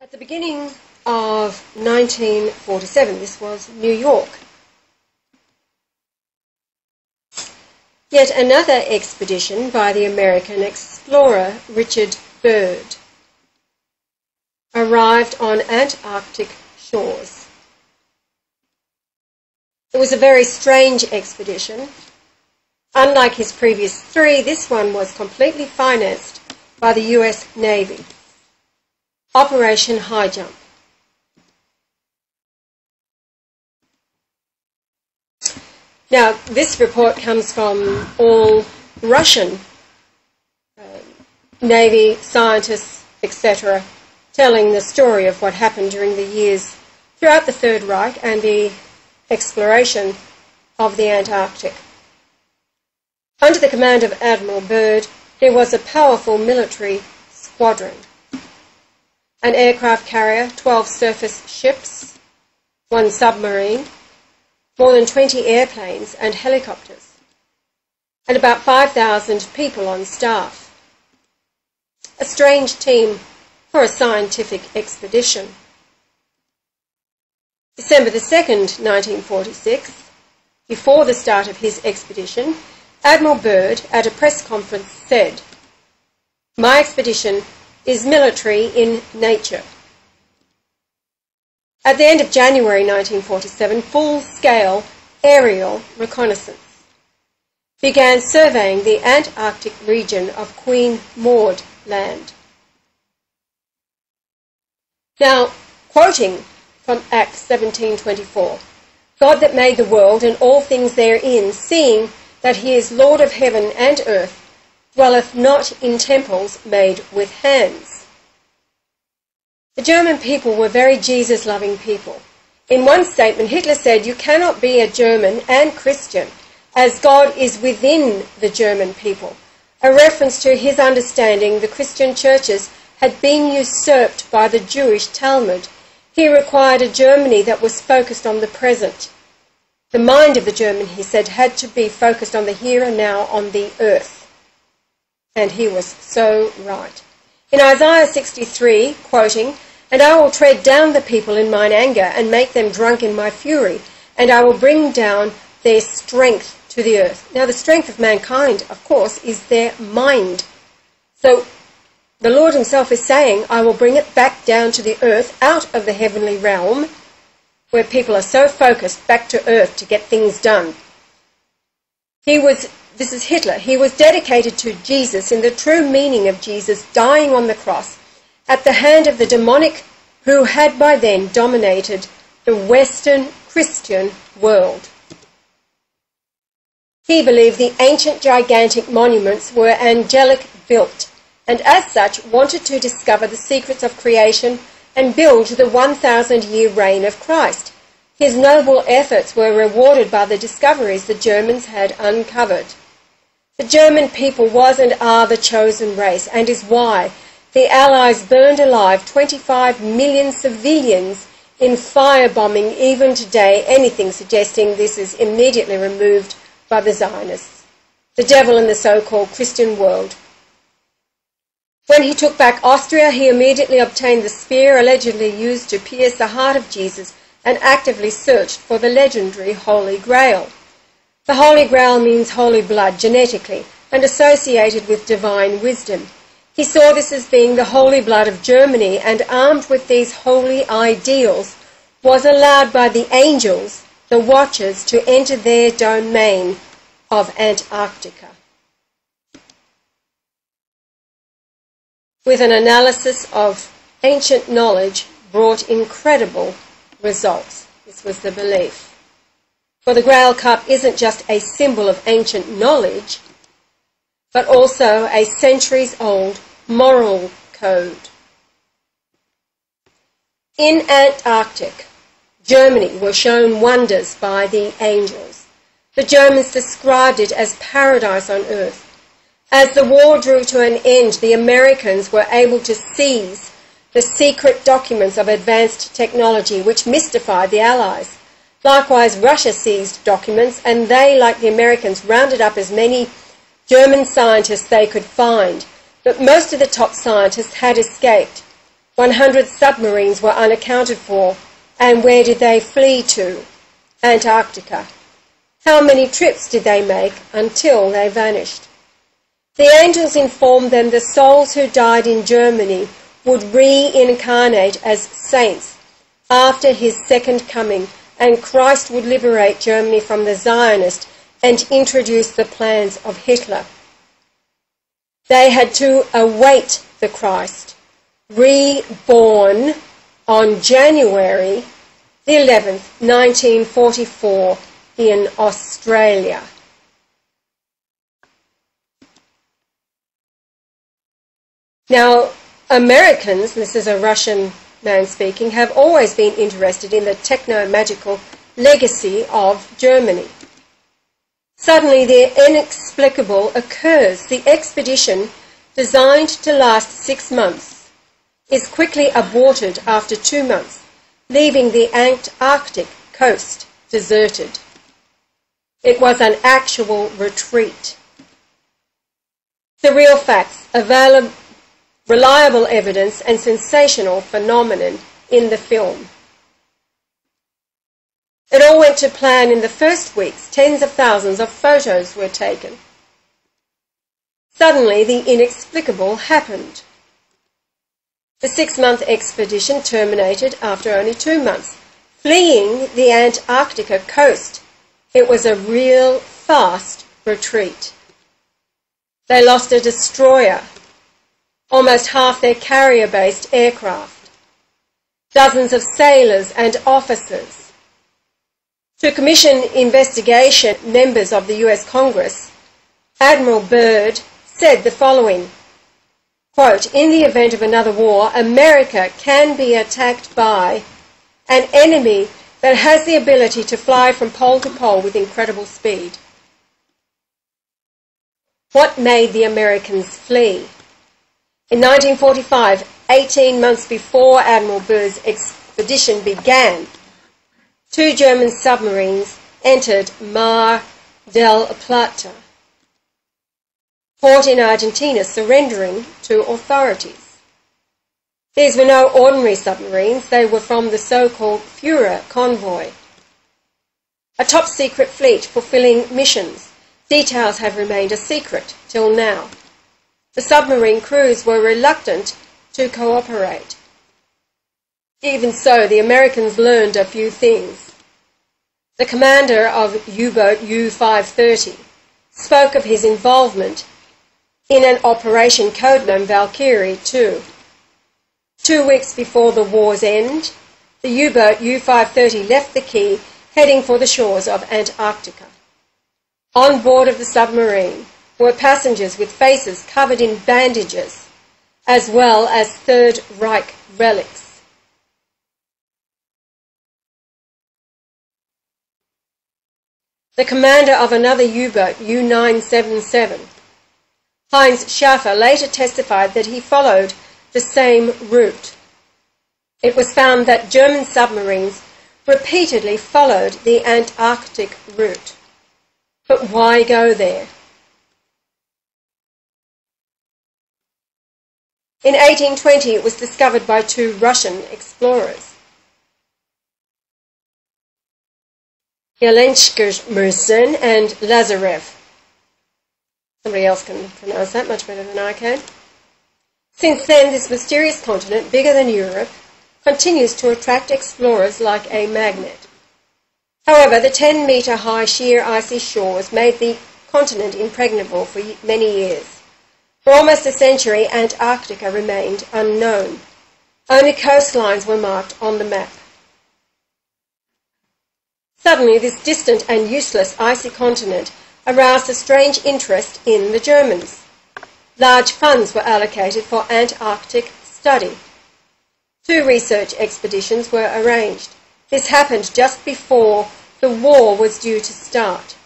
At the beginning of 1947, this was New York. Yet another expedition by the American explorer Richard Byrd arrived on Antarctic shores. It was a very strange expedition. Unlike his previous three, this one was completely financed by the US Navy. Operation High Jump. Now, this report comes from all Russian Navy scientists, etc., telling the story of what happened during the years throughout the Third Reich and the exploration of the Antarctic. Under the command of Admiral Byrd, there was a powerful military squadron. An aircraft carrier, 12 surface ships, 1 submarine, more than 20 airplanes and helicopters, and about 5,000 people on staff. A strange team for a scientific expedition. December the 2nd, 1946, before the start of his expedition, Admiral Byrd at a press conference said, "My expedition is military in nature." At the end of January 1947, full-scale aerial reconnaissance began surveying the Antarctic region of Queen Maud Land. Now, quoting from Acts 17:24, "God that made the world and all things therein, seeing that he is Lord of heaven and earth, dwelleth not in temples made with hands." The German people were very Jesus-loving people. In one statement, Hitler said, "You cannot be a German and Christian, as God is within the German people," a reference to his understanding the Christian churches had been usurped by the Jewish Talmud. He required a Germany that was focused on the present. The mind of the German, he said, had to be focused on the here and now, on the earth. And he was so right. In Isaiah 63, quoting, "And I will tread down the people in mine anger and make them drunk in my fury, and I will bring down their strength to the earth." Now, the strength of mankind, of course, is their mind. So the Lord himself is saying, "I will bring it back down to the earth, out of the heavenly realm, where people are so focused, back to earth to get things done." This is Hitler, he was dedicated to Jesus in the true meaning of Jesus dying on the cross at the hand of the demonic who had by then dominated the Western Christian world. He believed the ancient gigantic monuments were angelic built, and as such wanted to discover the secrets of creation and build the 1,000-year reign of Christ. His noble efforts were rewarded by the discoveries the Germans had uncovered. The German people was and are the chosen race, and is why the Allies burned alive 25 million civilians in firebombing even today. Anything suggesting this is immediately removed by the Zionists, the devil in the so-called Christian world. When he took back Austria, he immediately obtained the spear allegedly used to pierce the heart of Jesus and actively searched for the legendary Holy Grail. The Holy Grail means holy blood genetically and associated with divine wisdom. He saw this as being the holy blood of Germany, and armed with these holy ideals was allowed by the angels, the Watchers, to enter their domain of Antarctica. With an analysis of ancient knowledge brought incredible results. This was the belief. For the Grail Cup isn't just a symbol of ancient knowledge, but also a centuries-old moral code. In Antarctic, Germany were shown wonders by the angels. The Germans described it as paradise on earth. As the war drew to an end, the Americans were able to seize the secret documents of advanced technology which mystified the Allies. Likewise, Russia seized documents, and they, like the Americans, rounded up as many German scientists they could find. But most of the top scientists had escaped. 100 submarines were unaccounted for. And where did they flee to? Antarctica. How many trips did they make until they vanished? The angels informed them the souls who died in Germany would reincarnate as saints after his second coming, and Christ would liberate Germany from the Zionists and introduce the plans of Hitler. They had to await the Christ, reborn on January the 11th, 1944 in Australia. Now, Americans, this is a Russian man speaking, have always been interested in the techno-magical legacy of Germany. Suddenly the inexplicable occurs. The expedition, designed to last 6 months, is quickly aborted after 2 months, leaving the Antarctic coast deserted. It was an actual retreat. The real facts, reliable evidence and sensational phenomenon in the film. It all went to plan in the first weeks. Tens of thousands of photos were taken. Suddenly, the inexplicable happened. The 6-month expedition terminated after only 2 months, fleeing the Antarctica coast. It was a real fast retreat. They lost a destroyer, almost half their carrier-based aircraft, dozens of sailors and officers. To commission investigation, members of the US Congress, Admiral Byrd said the following, quote, "In the event of another war, America can be attacked by an enemy that has the ability to fly from pole to pole with incredible speed." What made the Americans flee? In 1945, 18 months before Admiral Byrd's expedition began, 2 German submarines entered Mar del Plata, port in Argentina, surrendering to authorities. These were no ordinary submarines. They were from the so-called Führer convoy, a top-secret fleet fulfilling missions. Details have remained a secret till now. The submarine crews were reluctant to cooperate. Even so, the Americans learned a few things. The commander of U-boat U-530 spoke of his involvement in an operation codenamed Valkyrie 2. 2 weeks before the war's end, the U-boat U-530 left the quay, heading for the shores of Antarctica. On board of the submarine were passengers with faces covered in bandages, as well as Third Reich relics. The commander of another U-boat, U-977, Heinz Schaffer, later testified that he followed the same route. It was found that German submarines repeatedly followed the Antarctic route. But why go there? In 1820, it was discovered by 2 Russian explorers, Yelenchmersen and Lazarev. Somebody else can pronounce that much better than I can. Since then, this mysterious continent, bigger than Europe, continues to attract explorers like a magnet. However, the 10-metre high sheer icy shores made the continent impregnable for many years. For almost a century, Antarctica remained unknown. Only coastlines were marked on the map. Suddenly, this distant and useless icy continent aroused a strange interest in the Germans. Large funds were allocated for Antarctic study. 2 research expeditions were arranged. This happened just before the war was due to start.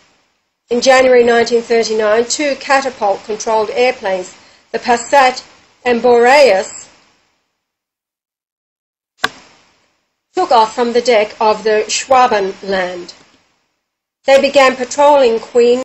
In January 1939, 2 catapult-controlled airplanes, the Passat and Boreas, took off from the deck of the Schwabenland. They began patrolling Queen